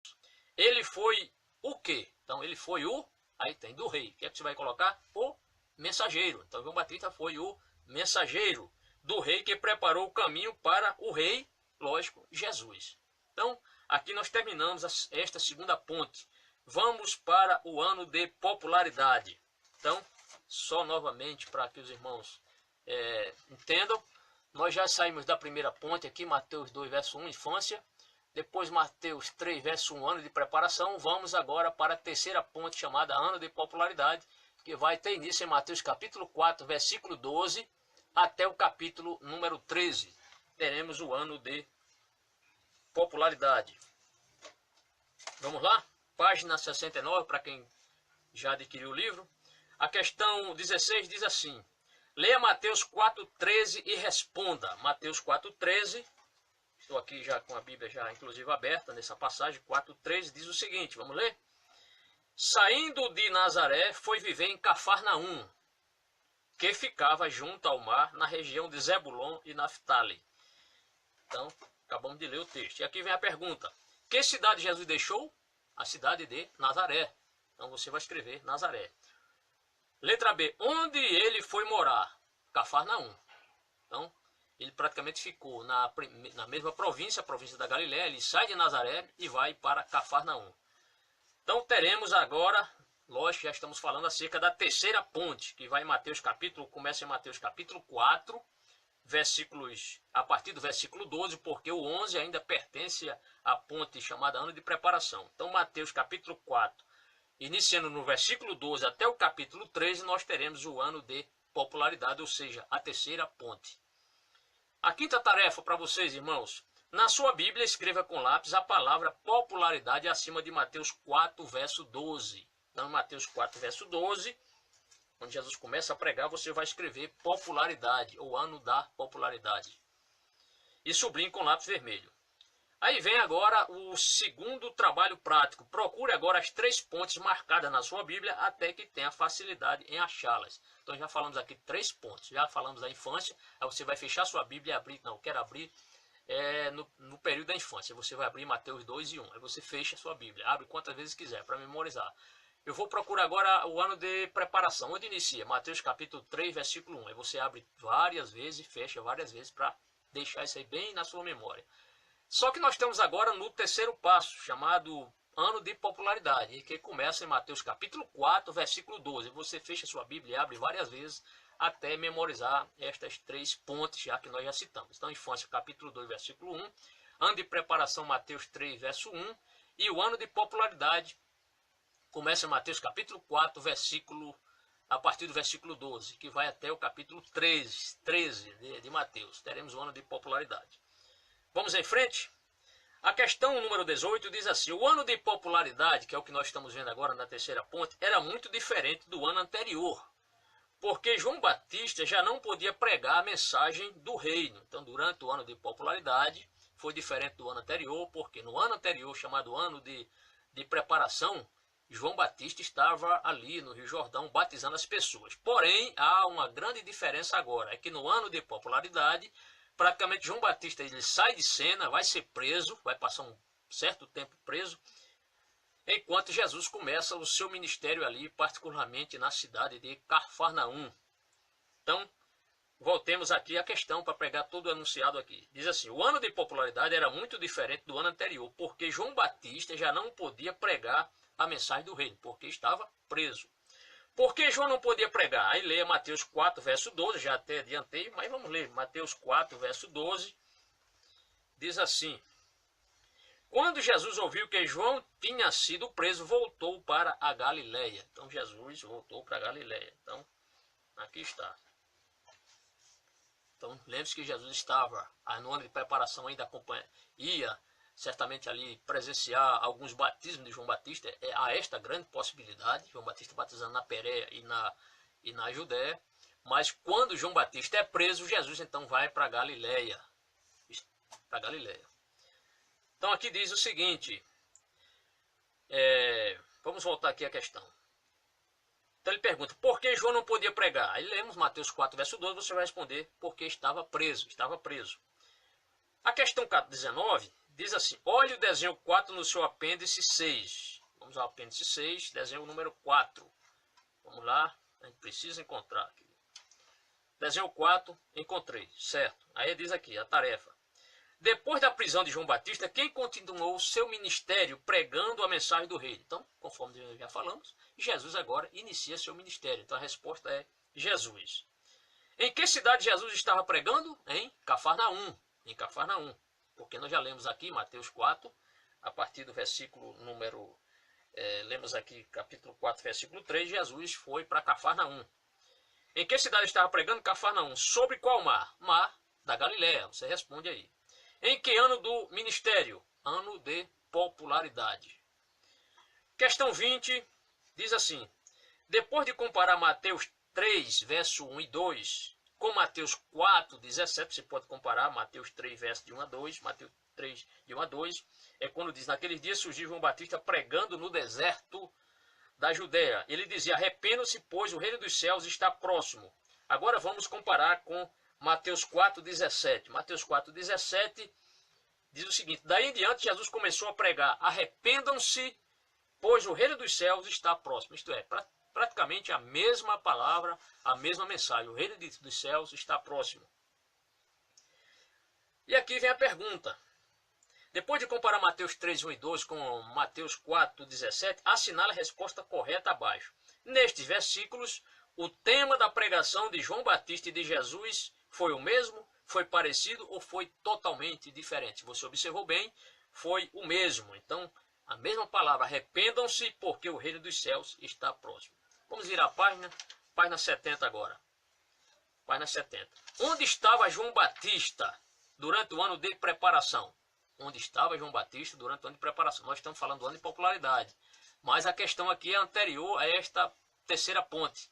Ele foi o quê? Então ele foi aí tem do rei. O que é que você vai colocar? O mensageiro. Então João Batista foi o mensageiro do rei que preparou o caminho para o rei, lógico, Jesus. Então aqui nós terminamos esta segunda ponte. Vamos para o ano de popularidade. Então, só novamente para que os irmãos entendam, nós já saímos da primeira ponte aqui, Mateus 2, verso 1, infância. Depois Mateus 3, verso 1, ano de preparação. Vamos agora para a terceira ponte, chamada ano de popularidade, que vai ter início em Mateus capítulo 4, versículo 12, até o capítulo número 13. Teremos o ano de popularidade. Vamos lá? Página 69, para quem já adquiriu o livro. A questão 16 diz assim: leia Mateus 4,13 e responda. Mateus 4,13, estou aqui já com a Bíblia já inclusive aberta nessa passagem. 4,13 diz o seguinte, vamos ler? Saindo de Nazaré, foi viver em Cafarnaum, que ficava junto ao mar, na região de Zebulon e Naftali. Então, acabamos de ler o texto. E aqui vem a pergunta: que cidade Jesus deixou? A cidade de Nazaré. Então você vai escrever Nazaré. Letra B. Onde ele foi morar? Cafarnaum. Então, ele praticamente ficou na mesma província, a província da Galiléia. Ele sai de Nazaré e vai para Cafarnaum. Então teremos agora, lógico, já estamos falando acerca da terceira ponte, que vai em Mateus capítulo, começa em Mateus capítulo 4, versículos, a partir do versículo 12, porque o 11 ainda pertence à ponte chamada ano de preparação. Então Mateus capítulo 4, iniciando no versículo 12 até o capítulo 13, nós teremos o ano de popularidade, ou seja, a terceira ponte. A quinta tarefa para vocês, irmãos: na sua Bíblia, escreva com lápis a palavra popularidade acima de Mateus 4, verso 12. Então, Mateus 4, verso 12, quando Jesus começa a pregar, você vai escrever popularidade, ou ano da popularidade. E sublinhe com lápis vermelho. Aí vem agora o segundo trabalho prático. Procure agora as 3 pontes marcadas na sua Bíblia até que tenha facilidade em achá-las. Então já falamos aqui 3 pontes. Já falamos da infância. Aí você vai fechar sua Bíblia e abrir. Não, eu quero abrir no período da infância. Você vai abrir Mateus 2 e 1. Aí você fecha sua Bíblia. Abre quantas vezes quiser para memorizar. Eu vou procurar agora o ano de preparação. Onde inicia? Mateus capítulo 3, versículo 1. Aí você abre várias vezes e fecha várias vezes para deixar isso aí bem na sua memória. Só que nós estamos agora no terceiro passo, chamado ano de popularidade, que começa em Mateus capítulo 4, versículo 12. Você fecha sua Bíblia e abre várias vezes até memorizar estas 3 pontes, já que nós já citamos. Então, infância, capítulo 2, versículo 1, ano de preparação, Mateus 3, verso 1, e o ano de popularidade começa em Mateus capítulo 4, a partir do versículo 12, que vai até o capítulo 13 de Mateus. Teremos o ano de popularidade. Vamos em frente? A questão número 18 diz assim: o ano de popularidade, que é o que nós estamos vendo agora na terceira ponte, era muito diferente do ano anterior, porque João Batista já não podia pregar a mensagem do reino. Então, durante o ano de popularidade, foi diferente do ano anterior, porque no ano anterior, chamado ano de preparação, João Batista estava ali no Rio Jordão batizando as pessoas. Porém, há uma grande diferença agora, é que no ano de popularidade, praticamente João Batista ele sai de cena, vai ser preso, vai passar um certo tempo preso, enquanto Jesus começa o seu ministério ali, particularmente na cidade de Cafarnaum. Então, voltemos aqui à questão para pegar todo o enunciado aqui. Diz assim: o ano de popularidade era muito diferente do ano anterior, porque João Batista já não podia pregar a mensagem do reino, porque estava preso. Por que João não podia pregar? Aí leia Mateus 4, verso 12, já até adiantei, mas vamos ler. Mateus 4, verso 12, diz assim: quando Jesus ouviu que João tinha sido preso, voltou para a Galiléia. Então Jesus voltou para a Galiléia. Então, aqui está. Então, lembre-se que Jesus estava, no ano de preparação, ainda ia certamente ali presenciar alguns batismos de João Batista. Há esta grande possibilidade, João Batista batizando na Pérea e na Judéia. Mas quando João Batista é preso, Jesus então vai para Galiléia. Então aqui diz o seguinte, vamos voltar aqui à questão. Então ele pergunta, por que João não podia pregar? Aí lemos Mateus 4, verso 12, você vai responder, porque estava preso. A questão 19 diz assim: olhe o desenho 4 no seu apêndice 6. Vamos ao apêndice 6, desenho número 4. Vamos lá, a gente precisa encontrar aqui. Desenho 4, encontrei, certo. Aí diz aqui, a tarefa. Depois da prisão de João Batista, quem continuou o seu ministério pregando a mensagem do reino? Então, conforme já falamos, Jesus agora inicia seu ministério. Então a resposta é Jesus. Em que cidade Jesus estava pregando? Em Cafarnaum. Porque nós já lemos aqui Mateus 4, a partir do versículo número, lemos aqui capítulo 4, versículo 3, Jesus foi para Cafarnaum. Em que cidade estava pregando? Cafarnaum. Sobre qual mar? Mar da Galiléia. Você responde aí. Em que ano do ministério? Ano de popularidade. Questão 20 diz assim: depois de comparar Mateus 3, verso 1 e 2, com Mateus 4, 17, você pode comparar Mateus 3, verso de 1 a 2, Mateus 3, de 1 a 2, é quando diz, naqueles dias surgiu João Batista pregando no deserto da Judéia. Ele dizia, arrependam-se, pois o reino dos céus está próximo. Agora vamos comparar com Mateus 4, 17. Mateus 4, 17 diz o seguinte, daí em diante Jesus começou a pregar, arrependam-se, pois o reino dos céus está próximo. Isto é, praticamente a mesma palavra, a mesma mensagem. O reino dos céus está próximo. E aqui vem a pergunta. Depois de comparar Mateus 3, 1 e 2 com Mateus 4, 17, assinale a resposta correta abaixo. Nestes versículos, o tema da pregação de João Batista e de Jesus foi o mesmo, foi parecido ou foi totalmente diferente? Você observou bem, foi o mesmo. Então, a mesma palavra, arrependam-se porque o reino dos céus está próximo. Vamos virar a página 70 agora. Página 70. Onde estava João Batista durante o ano de preparação? Onde estava João Batista durante o ano de preparação? Nós estamos falando do ano de popularidade. Mas a questão aqui é anterior a esta terceira ponte.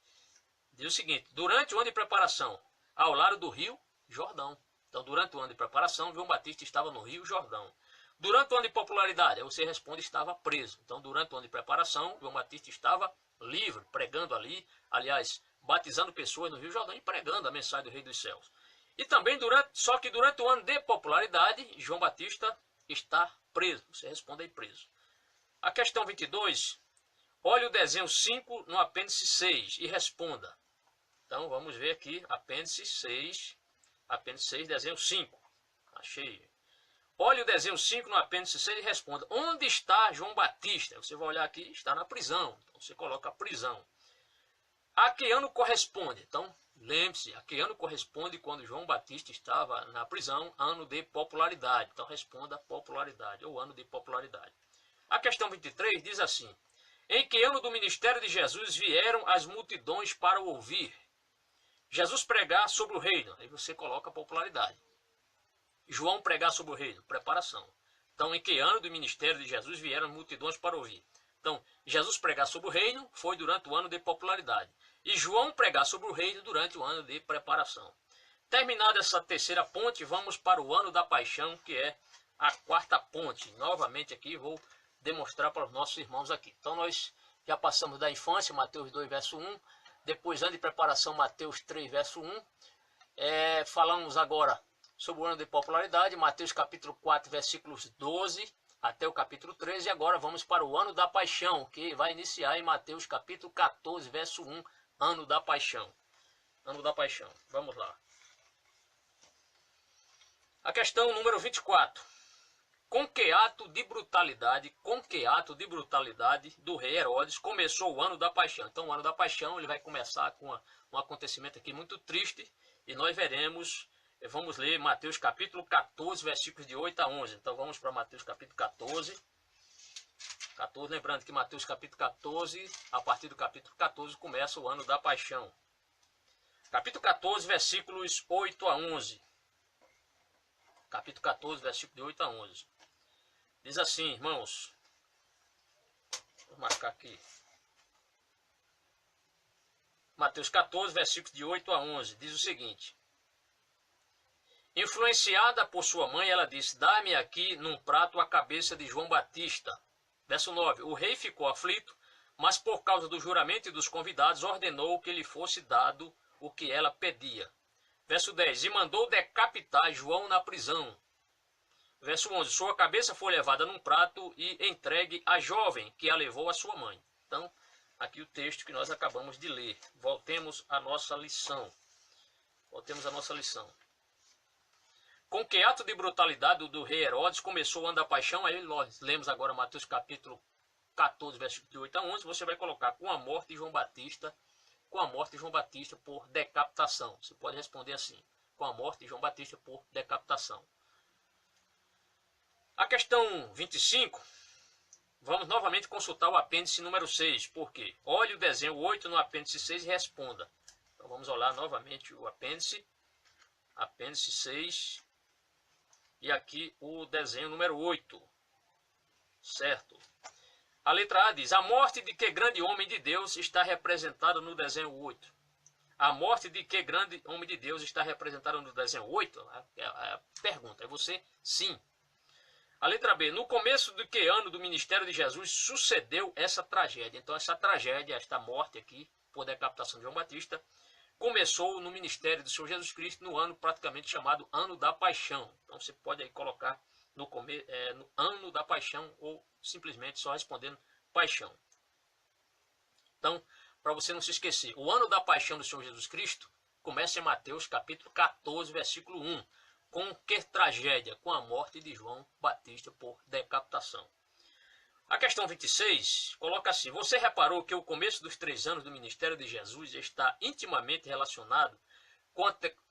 Diz o seguinte, durante o ano de preparação, ao lado do rio Jordão. Então, durante o ano de preparação, João Batista estava no rio Jordão. Durante o ano de popularidade, aí você responde, estava preso. Então, durante o ano de preparação, João Batista estava livre, pregando ali, aliás, batizando pessoas no rio Jordão e pregando a mensagem do Rei dos Céus. E também, só que durante o ano de popularidade, João Batista está preso. Você responde aí, preso. A questão 22, olhe o desenho 5 no apêndice 6 e responda. Então, vamos ver aqui, apêndice 6, desenho 5. Achei. Olhe o desenho 5 no apêndice 6 e responda. Onde está João Batista? Você vai olhar aqui, está na prisão. Então, você coloca a prisão. A que ano corresponde? Então, lembre-se, a que ano corresponde quando João Batista estava na prisão? Ano de popularidade. Então, responda popularidade, ou ano de popularidade. A questão 23 diz assim. Em que ano do ministério de Jesus vieram as multidões para ouvir Jesus pregar sobre o reino? Aí você coloca a popularidade. João pregar sobre o reino, preparação. Então, em que ano do ministério de Jesus vieram multidões para ouvir? Então, Jesus pregar sobre o reino foi durante o ano de popularidade. E João pregar sobre o reino durante o ano de preparação. Terminada essa terceira ponte, vamos para o ano da paixão, que é a quarta ponte. Novamente aqui vou demonstrar para os nossos irmãos aqui. Então, nós já passamos da infância, Mateus 2, verso 1. Depois, ano de preparação, Mateus 3, verso 1. Falamos agora sobre o ano de popularidade, Mateus capítulo 4, versículos 12 até o capítulo 13. E agora vamos para o ano da paixão, que vai iniciar em Mateus capítulo 14, verso 1, ano da paixão. Ano da paixão. Vamos lá. A questão número 24. Com que ato de brutalidade do rei Herodes começou o ano da paixão? Então, o ano da paixão ele vai começar com um acontecimento aqui muito triste e nós veremos. Vamos ler Mateus capítulo 14, versículos de 8 a 11. Então vamos para Mateus capítulo 14. Lembrando que Mateus capítulo 14, a partir do capítulo 14, começa o ano da paixão. Capítulo 14, versículos 8 a 11. Capítulo 14, versículos de 8 a 11. Diz assim, irmãos. Vou marcar aqui. Mateus 14, versículos de 8 a 11. Diz o seguinte. Influenciada por sua mãe, ela disse, dá-me aqui num prato a cabeça de João Batista. Verso 9, o rei ficou aflito, mas por causa do juramento e dos convidados, ordenou que lhe fosse dado o que ela pedia. Verso 10, e mandou decapitar João na prisão. Verso 11, sua cabeça foi levada num prato e entregue à jovem, que a levou à sua mãe. Então, aqui o texto que nós acabamos de ler. Voltemos à nossa lição. Com que ato de brutalidade do rei Herodes começou o ano da paixão? Aí nós lemos agora Mateus capítulo 14, versículo de 8 a 11. Você vai colocar com a morte de João Batista por decapitação. Você pode responder assim, com a morte de João Batista por decapitação. A questão 25, vamos novamente consultar o apêndice número 6. Por quê? Olhe o desenho 8 no apêndice 6 e responda. Então vamos olhar novamente o apêndice 6. E aqui o desenho número 8. Certo? A letra A diz, a morte de que grande homem de Deus está representada no desenho 8? A morte de que grande homem de Deus está representada no desenho 8? A pergunta é você, sim. A letra B, no começo de que ano do ministério de Jesus sucedeu essa tragédia? Então essa tragédia, esta morte aqui, por decapitação de João Batista, começou no ministério do Senhor Jesus Cristo no ano praticamente chamado Ano da Paixão. Então você pode aí colocar no Ano da Paixão ou simplesmente só respondendo Paixão. Então, para você não se esquecer, o Ano da Paixão do Senhor Jesus Cristo começa em Mateus capítulo 14, versículo 1. Com que tragédia? Com a morte de João Batista por decapitação. A questão 26 coloca assim: você reparou que o começo dos 3 anos do ministério de Jesus está intimamente relacionado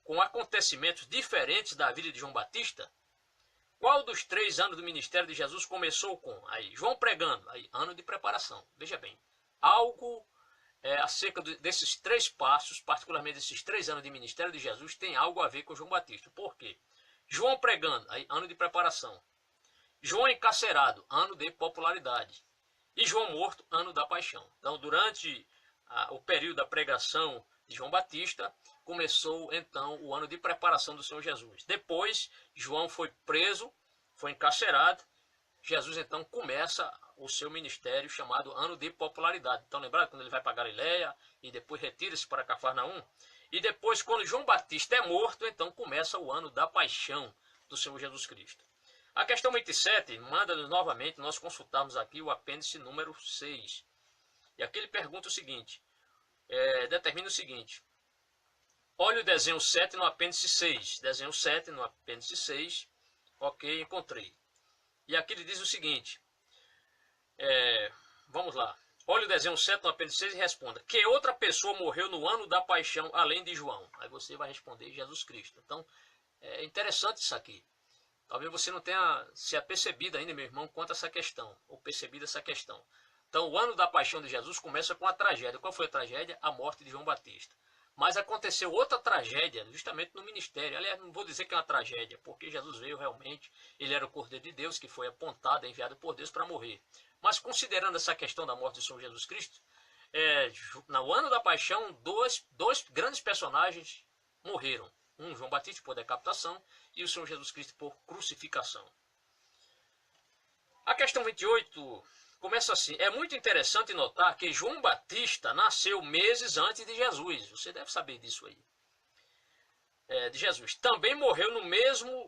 com acontecimentos diferentes da vida de João Batista? Qual dos 3 anos do ministério de Jesus começou com? Aí, João pregando, aí, ano de preparação. Veja bem, algo acerca desses 3 passos, particularmente desses 3 anos de ministério de Jesus, tem algo a ver com João Batista. Por quê? João pregando, aí, ano de preparação. João encarcerado, ano de popularidade. E João morto, ano da paixão. Então, durante o período da pregação de João Batista, começou então o ano de preparação do Senhor Jesus. Depois, João foi preso, foi encarcerado. Jesus então começa o seu ministério chamado ano de popularidade. Então, lembrado quando ele vai para Galiléia e depois retira-se para Cafarnaum? E depois, quando João Batista é morto, então começa o ano da paixão do Senhor Jesus Cristo. A questão 27 manda-nos novamente nós consultarmos aqui o apêndice número 6. E aqui ele pergunta o seguinte, determina o seguinte: olha o desenho 7 no apêndice 6. Desenho 7 no apêndice 6. Ok, encontrei. E aqui ele diz o seguinte, vamos lá. Olha o desenho 7 no apêndice 6 e responda: que outra pessoa morreu no ano da paixão além de João? Aí você vai responder: Jesus Cristo. Então, é interessante isso aqui. Talvez você não tenha se apercebido ainda, meu irmão, quanto a essa questão, ou percebido essa questão. Então, o ano da paixão de Jesus começa com a tragédia. Qual foi a tragédia? A morte de João Batista. Mas aconteceu outra tragédia, justamente no ministério. Aliás, não vou dizer que é uma tragédia, porque Jesus veio realmente, ele era o Cordeiro de Deus, que foi apontado, enviado por Deus para morrer. Mas considerando essa questão da morte do Senhor Jesus Cristo, no ano da paixão, dois grandes personagens morreram. Um, João Batista, por decapitação, e o Senhor Jesus Cristo por crucificação. A questão 28 começa assim: é muito interessante notar que João Batista nasceu meses antes de Jesus. Você deve saber disso aí. De Jesus. Também morreu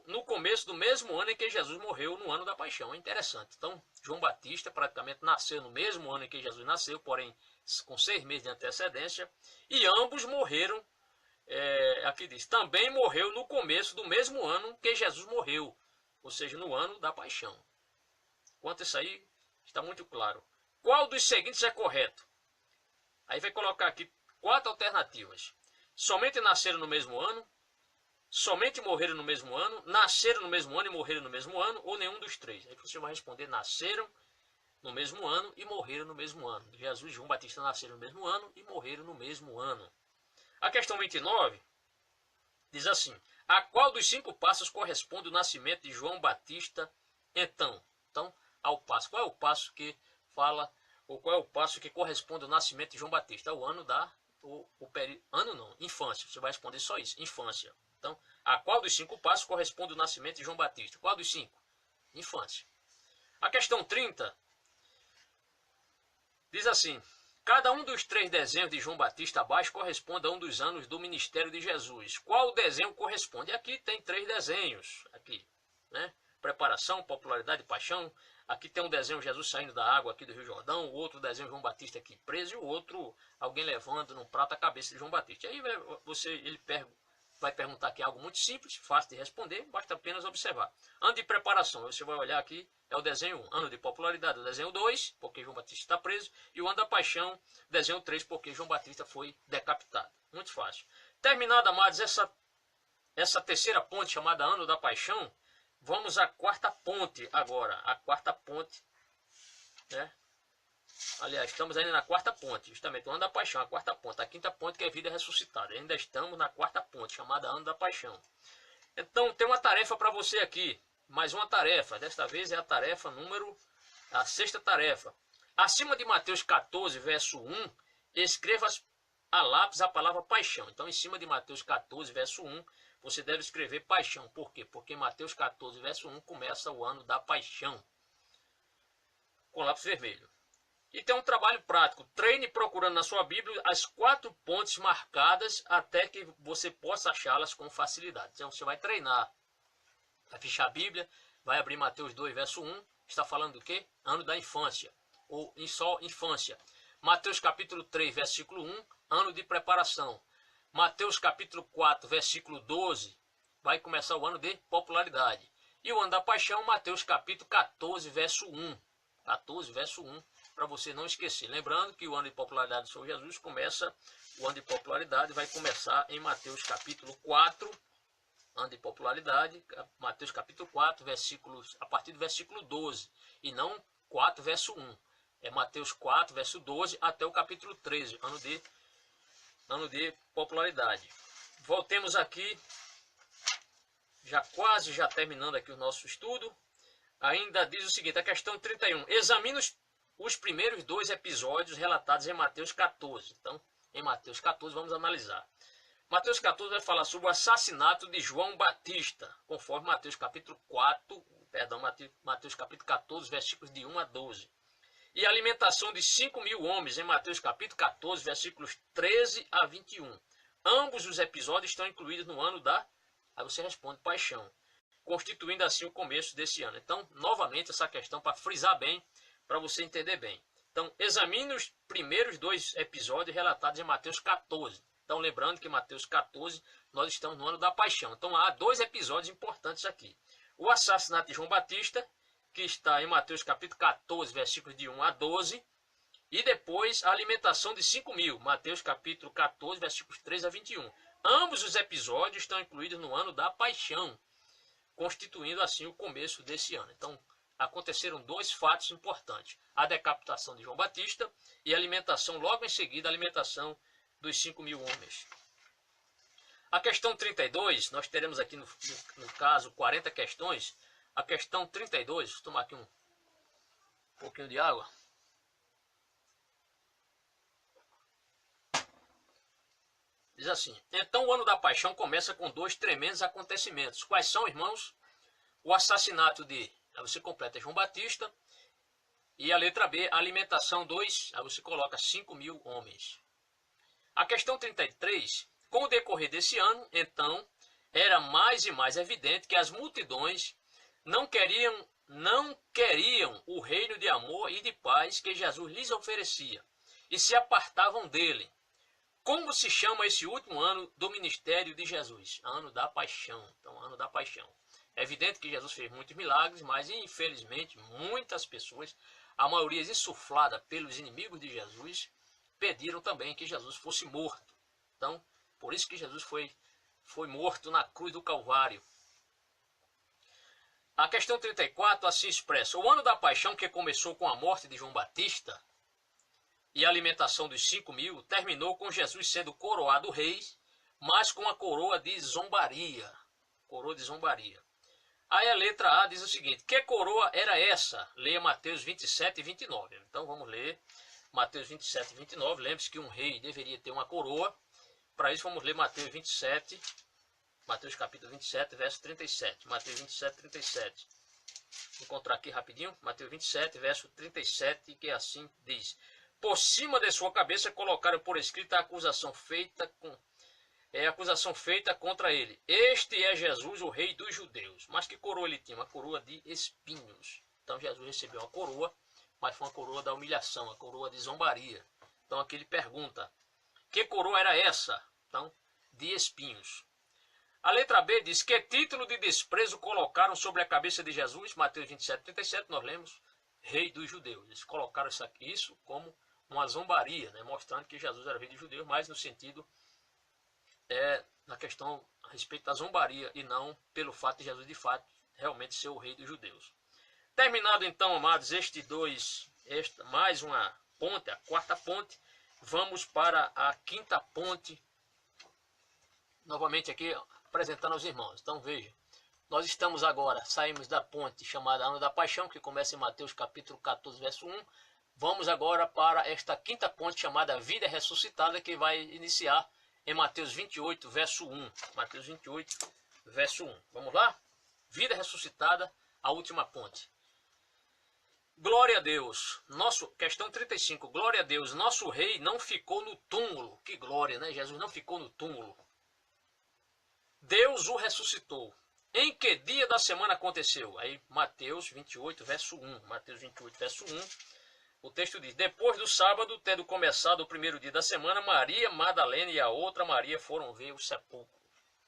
no começo do mesmo ano em que Jesus morreu, no ano da paixão. É interessante. Então, João Batista praticamente nasceu no mesmo ano em que Jesus nasceu, porém com 6 meses de antecedência, e ambos morreram. Aqui diz, também morreu no começo do mesmo ano que Jesus morreu, ou seja, no ano da paixão. Quanto a isso aí, está muito claro. Qual dos seguintes é correto? Aí vai colocar aqui 4 alternativas. Somente nasceram no mesmo ano, somente morreram no mesmo ano, nasceram no mesmo ano e morreram no mesmo ano, ou nenhum dos 3. Aí você vai responder: nasceram no mesmo ano e morreram no mesmo ano. Jesus e João Batista nasceram no mesmo ano e morreram no mesmo ano. A questão 29 diz assim: a qual dos 5 passos corresponde o nascimento de João Batista então? Então, ao passo. Qual é o passo que fala, ou qual é o passo que corresponde ao nascimento de João Batista? É o ano da, ano não, infância. Você vai responder só isso, infância. Então, a qual dos 5 passos corresponde o nascimento de João Batista? Qual dos 5? Infância. A questão 30 diz assim: cada um dos 3 desenhos de João Batista abaixo corresponde a um dos anos do ministério de Jesus. Qual desenho corresponde? Aqui tem 3 desenhos. Aqui, né? Preparação, popularidade e paixão. Aqui tem um desenho Jesus saindo da água aqui do Rio Jordão. O outro desenho João Batista aqui preso. E o outro alguém levando num prato a cabeça de João Batista. E aí ele vai perguntar aqui algo muito simples, fácil de responder. Basta apenas observar. Ano de preparação. Você vai olhar aqui. É o desenho 1, ano de popularidade, o desenho 2, porque João Batista está preso, e o ano da paixão, desenho 3, porque João Batista foi decapitado. Muito fácil. Terminada, amados, essa terceira ponte chamada ano da paixão, vamos à 4ª ponte agora. A 4ª ponte, né? Aliás, estamos ainda na 4ª ponte, justamente o ano da paixão, a 4ª ponte. A 5ª ponte que é vida ressuscitada. Ainda estamos na 4ª ponte, chamada ano da paixão. Então, tem uma tarefa para você aqui. Mais uma tarefa, desta vez é a 6ª tarefa. Acima de Mateus 14, verso 1, escreva a lápis a palavra paixão. Então, em cima de Mateus 14, verso 1, você deve escrever paixão. Por quê? Porque Mateus 14, verso 1 começa o ano da paixão, com lápis vermelho. E tem um trabalho prático. Treine procurando na sua Bíblia as 4 pontes marcadas até que você possa achá-las com facilidade. Então, você vai treinar. Vai fechar a Bíblia, vai abrir Mateus 2, verso 1, está falando do quê? Ano da infância, ou só infância. Mateus capítulo 3, versículo 1, ano de preparação. Mateus capítulo 4, versículo 12, vai começar o ano de popularidade. E o ano da paixão, Mateus capítulo 14, verso 1. 14, verso 1, para você não esquecer. Lembrando que o ano de popularidade do Senhor Jesus começa, o ano de popularidade vai começar em Mateus capítulo 4, ano de popularidade, Mateus capítulo 4, versículos, a partir do versículo 12, e não 4, verso 1. É Mateus 4, verso 12, até o capítulo 13, ano de popularidade. Voltemos aqui, quase terminando aqui o nosso estudo. Ainda diz o seguinte, a questão 31. Examine os primeiros 2 episódios relatados em Mateus 14. Então, em Mateus 14, vamos analisar. Mateus 14 vai falar sobre o assassinato de João Batista, conforme Mateus capítulo 14, versículos de 1 a 12. E a alimentação de 5.000 homens em Mateus capítulo 14, versículos 13 a 21. Ambos os episódios estão incluídos no ano da, aí você responde, paixão, constituindo assim o começo desse ano. Então, novamente, essa questão para frisar bem, para você entender bem. Então, examine os primeiros 2 episódios relatados em Mateus 14. Então, lembrando que Mateus 14, nós estamos no ano da paixão. Então, há 2 episódios importantes aqui. O assassinato de João Batista, que está em Mateus capítulo 14, versículos de 1 a 12. E depois, a alimentação de 5.000, Mateus capítulo 14, versículos 13 a 21. Ambos os episódios estão incluídos no ano da paixão, constituindo assim o começo desse ano. Então, aconteceram 2 fatos importantes. A decapitação de João Batista e a alimentação, logo em seguida, a alimentação dos 5.000 homens. A questão 32, nós teremos aqui no caso 40 questões. A questão 32, vou tomar aqui um pouquinho de água. Diz assim, então o ano da paixão começa com 2 tremendos acontecimentos. Quais são, irmãos? O assassinato de, aí você completa, João Batista. E a letra B, a alimentação 2, aí você coloca 5.000 homens. A questão 33, com o decorrer desse ano, então, era mais e mais evidente que as multidões não queriam o reino de amor e de paz que Jesus lhes oferecia e se apartavam dele. Como se chama esse último ano do ministério de Jesus? Ano da paixão. Então, ano da paixão. É evidente que Jesus fez muitos milagres, mas infelizmente muitas pessoas, a maioria insuflada pelos inimigos de Jesus, pediram também que Jesus fosse morto. Então, por isso que Jesus foi morto na cruz do Calvário. A questão 34 assim expressa: o ano da paixão, que começou com a morte de João Batista e a alimentação dos 5.000, terminou com Jesus sendo coroado rei, mas com a coroa de zombaria. Coroa de zombaria. Aí a letra A diz o seguinte: que coroa era essa? Leia Mateus 27 e 29. Então vamos ler Mateus 27 e 29. Lembre-se que um rei deveria ter uma coroa. Para isso vamos ler Mateus 27, Mateus capítulo 27, verso 37. Mateus 27, 37. Vou encontrar aqui rapidinho. Mateus 27, verso 37, que assim diz: por cima de sua cabeça colocaram por escrito a acusação feita contra ele. Este é Jesus, o rei dos judeus. Mas que coroa ele tinha? Uma coroa de espinhos. Então Jesus recebeu uma coroa, mas foi uma coroa da humilhação, uma coroa de zombaria. Então aqui ele pergunta: que coroa era essa? Então, de espinhos. A letra B diz: que título de desprezo colocaram sobre a cabeça de Jesus? Mateus 27, 37, nós lemos: rei dos judeus. Eles colocaram isso como uma zombaria, né? Mostrando que Jesus era rei dos judeus, mas no sentido, na questão a respeito da zombaria, e não pelo fato de Jesus, de fato, realmente ser o rei dos judeus. Terminado então, amados, mais uma ponte, a 4ª ponte, vamos para a 5ª ponte, novamente aqui apresentando aos irmãos. Então veja, nós estamos agora, saímos da ponte chamada Ano da Paixão, que começa em Mateus capítulo 14, verso 1. Vamos agora para esta 5ª ponte chamada Vida Ressuscitada, que vai iniciar em Mateus 28, verso 1. Mateus 28, verso 1. Vamos lá? Vida Ressuscitada, a última ponte. Glória a Deus. Questão 35. Glória a Deus. Nosso rei não ficou no túmulo. Que glória, né? Jesus não ficou no túmulo. Deus o ressuscitou. Em que dia da semana aconteceu? Aí Mateus 28, verso 1. Mateus 28, verso 1. O texto diz: depois do sábado, tendo começado o primeiro dia da semana, Maria Madalena e a outra Maria foram ver o sepulcro.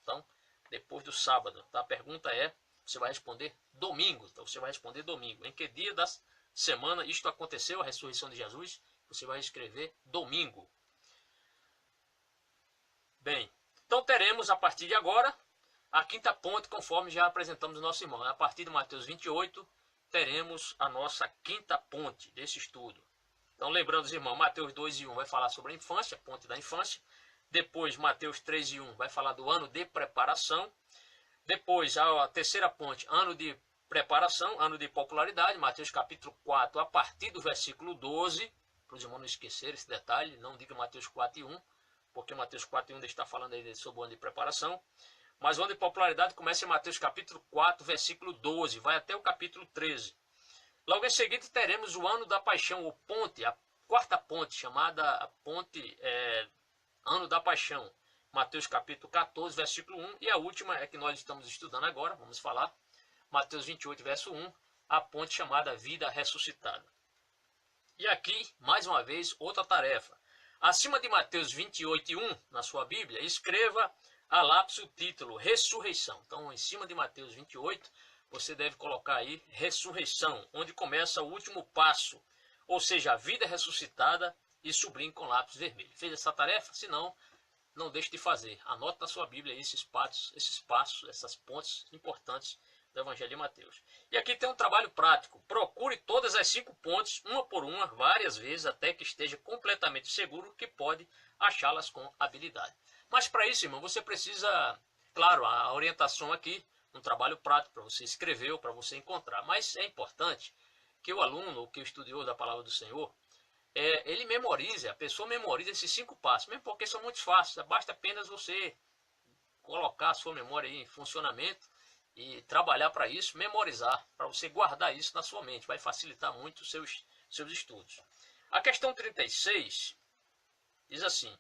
Então, depois do sábado. Tá? A pergunta é, você vai responder domingo. Então você vai responder domingo. Em que dia da semana isto aconteceu, a ressurreição de Jesus? Você vai escrever domingo. Bem, então teremos a partir de agora a quinta ponte, conforme já apresentamos o nosso irmão. A partir de Mateus 28, teremos a nossa quinta ponte desse estudo. Então, lembrando os irmãos, Mateus 2 e 1 vai falar sobre a infância, a ponte da infância. Depois, Mateus 3 e 1 vai falar do ano de preparação. Depois, a terceira ponte, ano de preparação, ano de popularidade. Mateus capítulo 4, a partir do versículo 12. Para os irmãos não esquecerem esse detalhe, não diga Mateus 4 e 1, porque Mateus 4 e 1 está falando aí sobre o ano de preparação. Mas o ano de popularidade começa em Mateus capítulo 4, versículo 12, vai até o capítulo 13. Logo em seguida teremos o ano da paixão, ou ponte, a quarta ponte, chamada a ponte ano da paixão. Mateus capítulo 14, versículo 1, e a última é que nós estamos estudando agora, vamos falar, Mateus 28, verso 1, a ponte chamada vida ressuscitada. E aqui, mais uma vez, outra tarefa. Acima de Mateus 28 e 1, na sua Bíblia, escreva a lápis o título ressurreição. Então, em cima de Mateus 28, você deve colocar aí ressurreição, onde começa o último passo, ou seja, a vida ressuscitada, e sublinhe com lápis vermelho. Fez essa tarefa? Se não, não deixe de fazer. Anote na sua Bíblia esses passos, essas pontes importantes do Evangelho de Mateus. E aqui tem um trabalho prático. Procure todas as 5 pontes, uma por uma, várias vezes, até que esteja completamente seguro que pode achá-las com habilidade. Mas para isso, irmão, você precisa, claro, a orientação aqui, um trabalho prático para você escrever ou para você encontrar. Mas é importante que o aluno, ou que o estudioso da palavra do Senhor, ele memorize, a pessoa memorize esses 5 passos, mesmo porque são muito fáceis. Basta apenas você colocar a sua memória aí em funcionamento e trabalhar para isso, memorizar, para você guardar isso na sua mente. Vai facilitar muito os seus estudos. A questão 36 diz assim: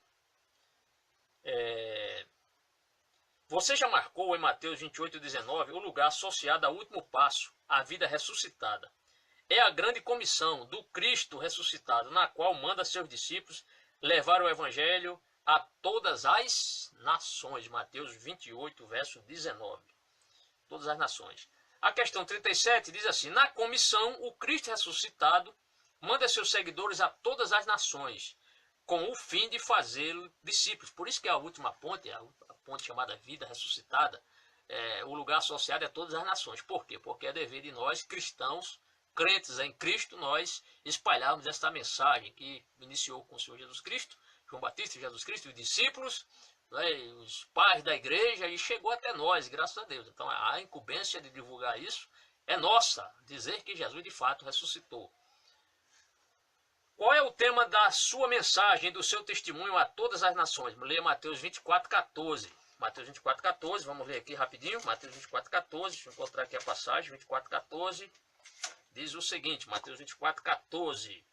você já marcou em Mateus 28:19 o lugar associado ao último passo, a vida ressuscitada. É a grande comissão do Cristo ressuscitado, na qual manda seus discípulos levar o Evangelho a todas as nações. Mateus 28, verso 19. Todas as nações. A questão 37 diz assim: na comissão, o Cristo ressuscitado manda seus seguidores a todas as nações, com o fim de fazê-los discípulos. Por isso que a última ponte, a ponte chamada vida ressuscitada, o lugar associado é a todas as nações. Por quê? Porque é dever de nós, cristãos, crentes em Cristo, nós espalharmos esta mensagem que iniciou com o Senhor Jesus Cristo, João Batista, Jesus Cristo, os discípulos, os pais da igreja, e chegou até nós, graças a Deus. Então a incumbência de divulgar isso é nossa, dizer que Jesus de fato ressuscitou. Qual é o tema da sua mensagem, do seu testemunho a todas as nações? Leia Mateus 24:14. Mateus 24:14, vamos ler aqui rapidinho. Mateus 24:14, deixa eu encontrar aqui a passagem. 24:14 diz o seguinte, Mateus 24:14.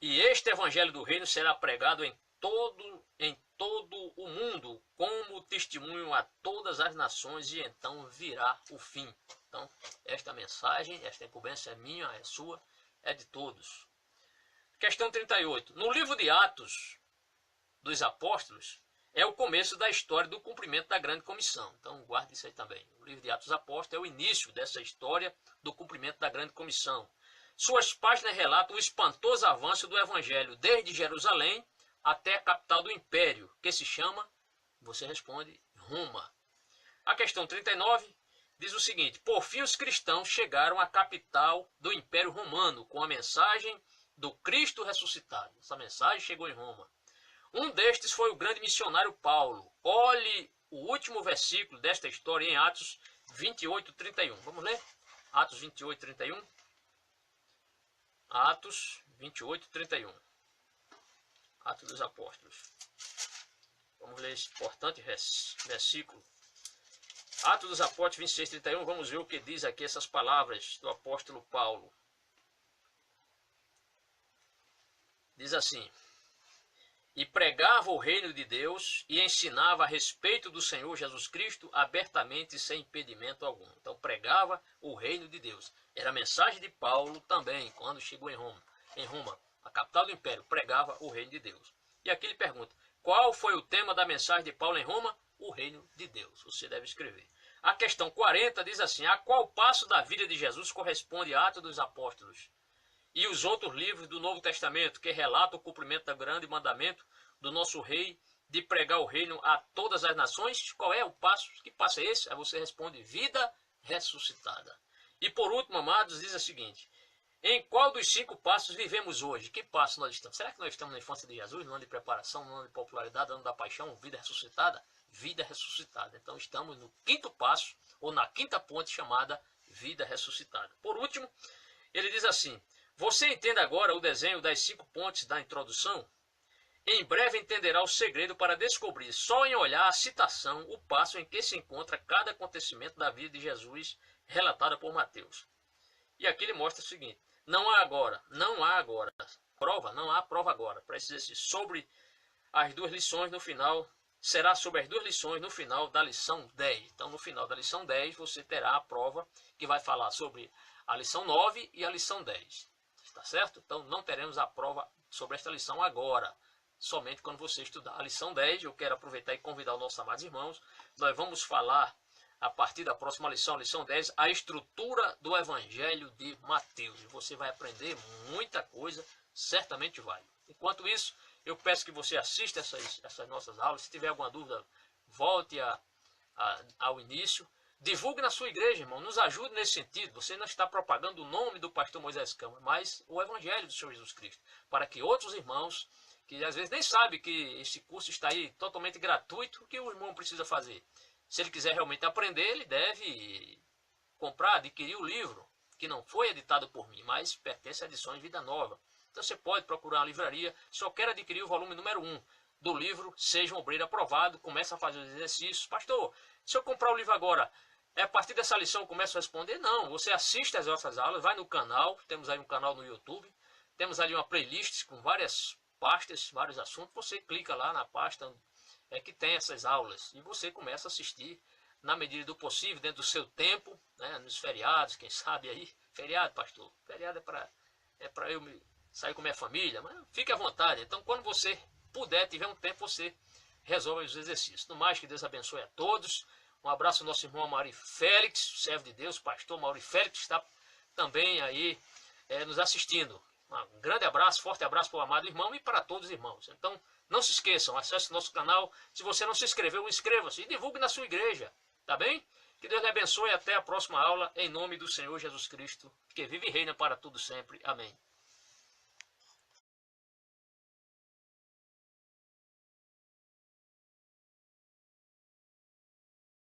E este evangelho do reino será pregado em todo o mundo como testemunho a todas as nações, e então virá o fim. Então, esta mensagem, esta incumbência é minha, é sua, é de todos. Questão 38. No livro de Atos dos Apóstolos, é o começo da história do cumprimento da grande comissão. Então, guarde isso aí também. O livro de Atos dos Apóstolos é o início dessa história do cumprimento da grande comissão. Suas páginas relatam o espantoso avanço do evangelho desde Jerusalém até a capital do império, que se chama, você responde, Roma. A questão 39 diz o seguinte: por fim os cristãos chegaram à capital do Império Romano com a mensagem do Cristo ressuscitado. Essa mensagem chegou em Roma. Um destes foi o grande missionário Paulo. Olhe o último versículo desta história em Atos 28:31. Vamos ler? Atos 28:31. Atos 28:31. Atos dos Apóstolos. Vamos ler esse importante versículo. Atos dos Apóstolos 26:31. Vamos ver o que diz aqui essas palavras do apóstolo Paulo. Diz assim: e pregava o reino de Deus e ensinava a respeito do Senhor Jesus Cristo abertamente, sem impedimento algum. Então pregava o reino de Deus. Era a mensagem de Paulo também, quando chegou em Roma, a capital do império, pregava o reino de Deus. E aqui ele pergunta: qual foi o tema da mensagem de Paulo em Roma? o reino de Deus. Você deve escrever. A questão 40 diz assim: a qual passo da vida de Jesus corresponde a Atos dos Apóstolos e os outros livros do Novo Testamento que relatam o cumprimento do grande mandamento do nosso rei de pregar o reino a todas as nações? Qual é o passo? Que passo é esse? Aí você responde: vida ressuscitada. E por último, amados, diz o seguinte: em qual dos 5 passos vivemos hoje? Que passo nós estamos? Será que nós estamos na infância de Jesus, no ano de preparação, no ano de popularidade, no ano da paixão, vida ressuscitada? Vida ressuscitada. Então estamos no 5º passo, ou na 5ª ponte chamada vida ressuscitada. Por último, ele diz assim: você entende agora o desenho das 5 pontes da introdução? Em breve entenderá o segredo para descobrir, só em olhar a citação, o passo em que se encontra cada acontecimento da vida de Jesus relatada por Mateus. E aqui ele mostra o seguinte: não há agora prova, não há prova agora para esse exercício. Sobre as 2 lições no final, será sobre as 2 lições no final da lição 10. Então, no final da lição 10, você terá a prova que vai falar sobre a lição 9 e a lição 10. Está certo? Então, não teremos a prova sobre esta lição agora. Somente quando você estudar a lição 10, eu quero aproveitar e convidar os nossos amados irmãos. Nós vamos falar, a partir da próxima lição, lição 10, a estrutura do Evangelho de Mateus. E você vai aprender muita coisa, certamente vai. Enquanto isso, eu peço que você assista essas nossas aulas. Se tiver alguma dúvida, volte ao início. Divulgue na sua igreja, irmão. Nos ajude nesse sentido. Você não está propagando o nome do pastor Moisés Câmara, mas o Evangelho do Senhor Jesus Cristo. Para que outros irmãos, que às vezes nem sabem que esse curso está aí totalmente gratuito, o que o irmão precisa fazer? Se ele quiser realmente aprender, ele deve comprar, adquirir o livro, que não foi editado por mim, mas pertence a Edições Vida Nova. Então você pode procurar uma livraria, só quer adquirir o volume número 1 do livro Seja um Obreiro Aprovado, começa a fazer os exercícios. Pastor, se eu comprar o livro agora, a partir dessa lição eu começo a responder? Não, você assiste às nossas aulas, vai no canal, temos aí um canal no YouTube, temos ali uma playlist com várias pastas, vários assuntos, você clica lá na pasta que tem essas aulas e você começa a assistir na medida do possível, dentro do seu tempo, né, nos feriados, quem sabe aí. Feriado, pastor, feriado é para eu sair com minha família, mas fique à vontade. Então, quando você puder, tiver um tempo, você resolve os exercícios. No mais, que Deus abençoe a todos. Um abraço ao nosso irmão Mauri Félix, servo de Deus, pastor Mauri Félix, está também aí nos assistindo. Um grande abraço, forte abraço para o amado irmão e para todos os irmãos. Então, não se esqueçam, acesse nosso canal. Se você não se inscreveu, inscreva-se e divulgue na sua igreja. Tá bem? Que Deus lhe abençoe e até a próxima aula, em nome do Senhor Jesus Cristo, que vive e reina para tudo sempre. Amém.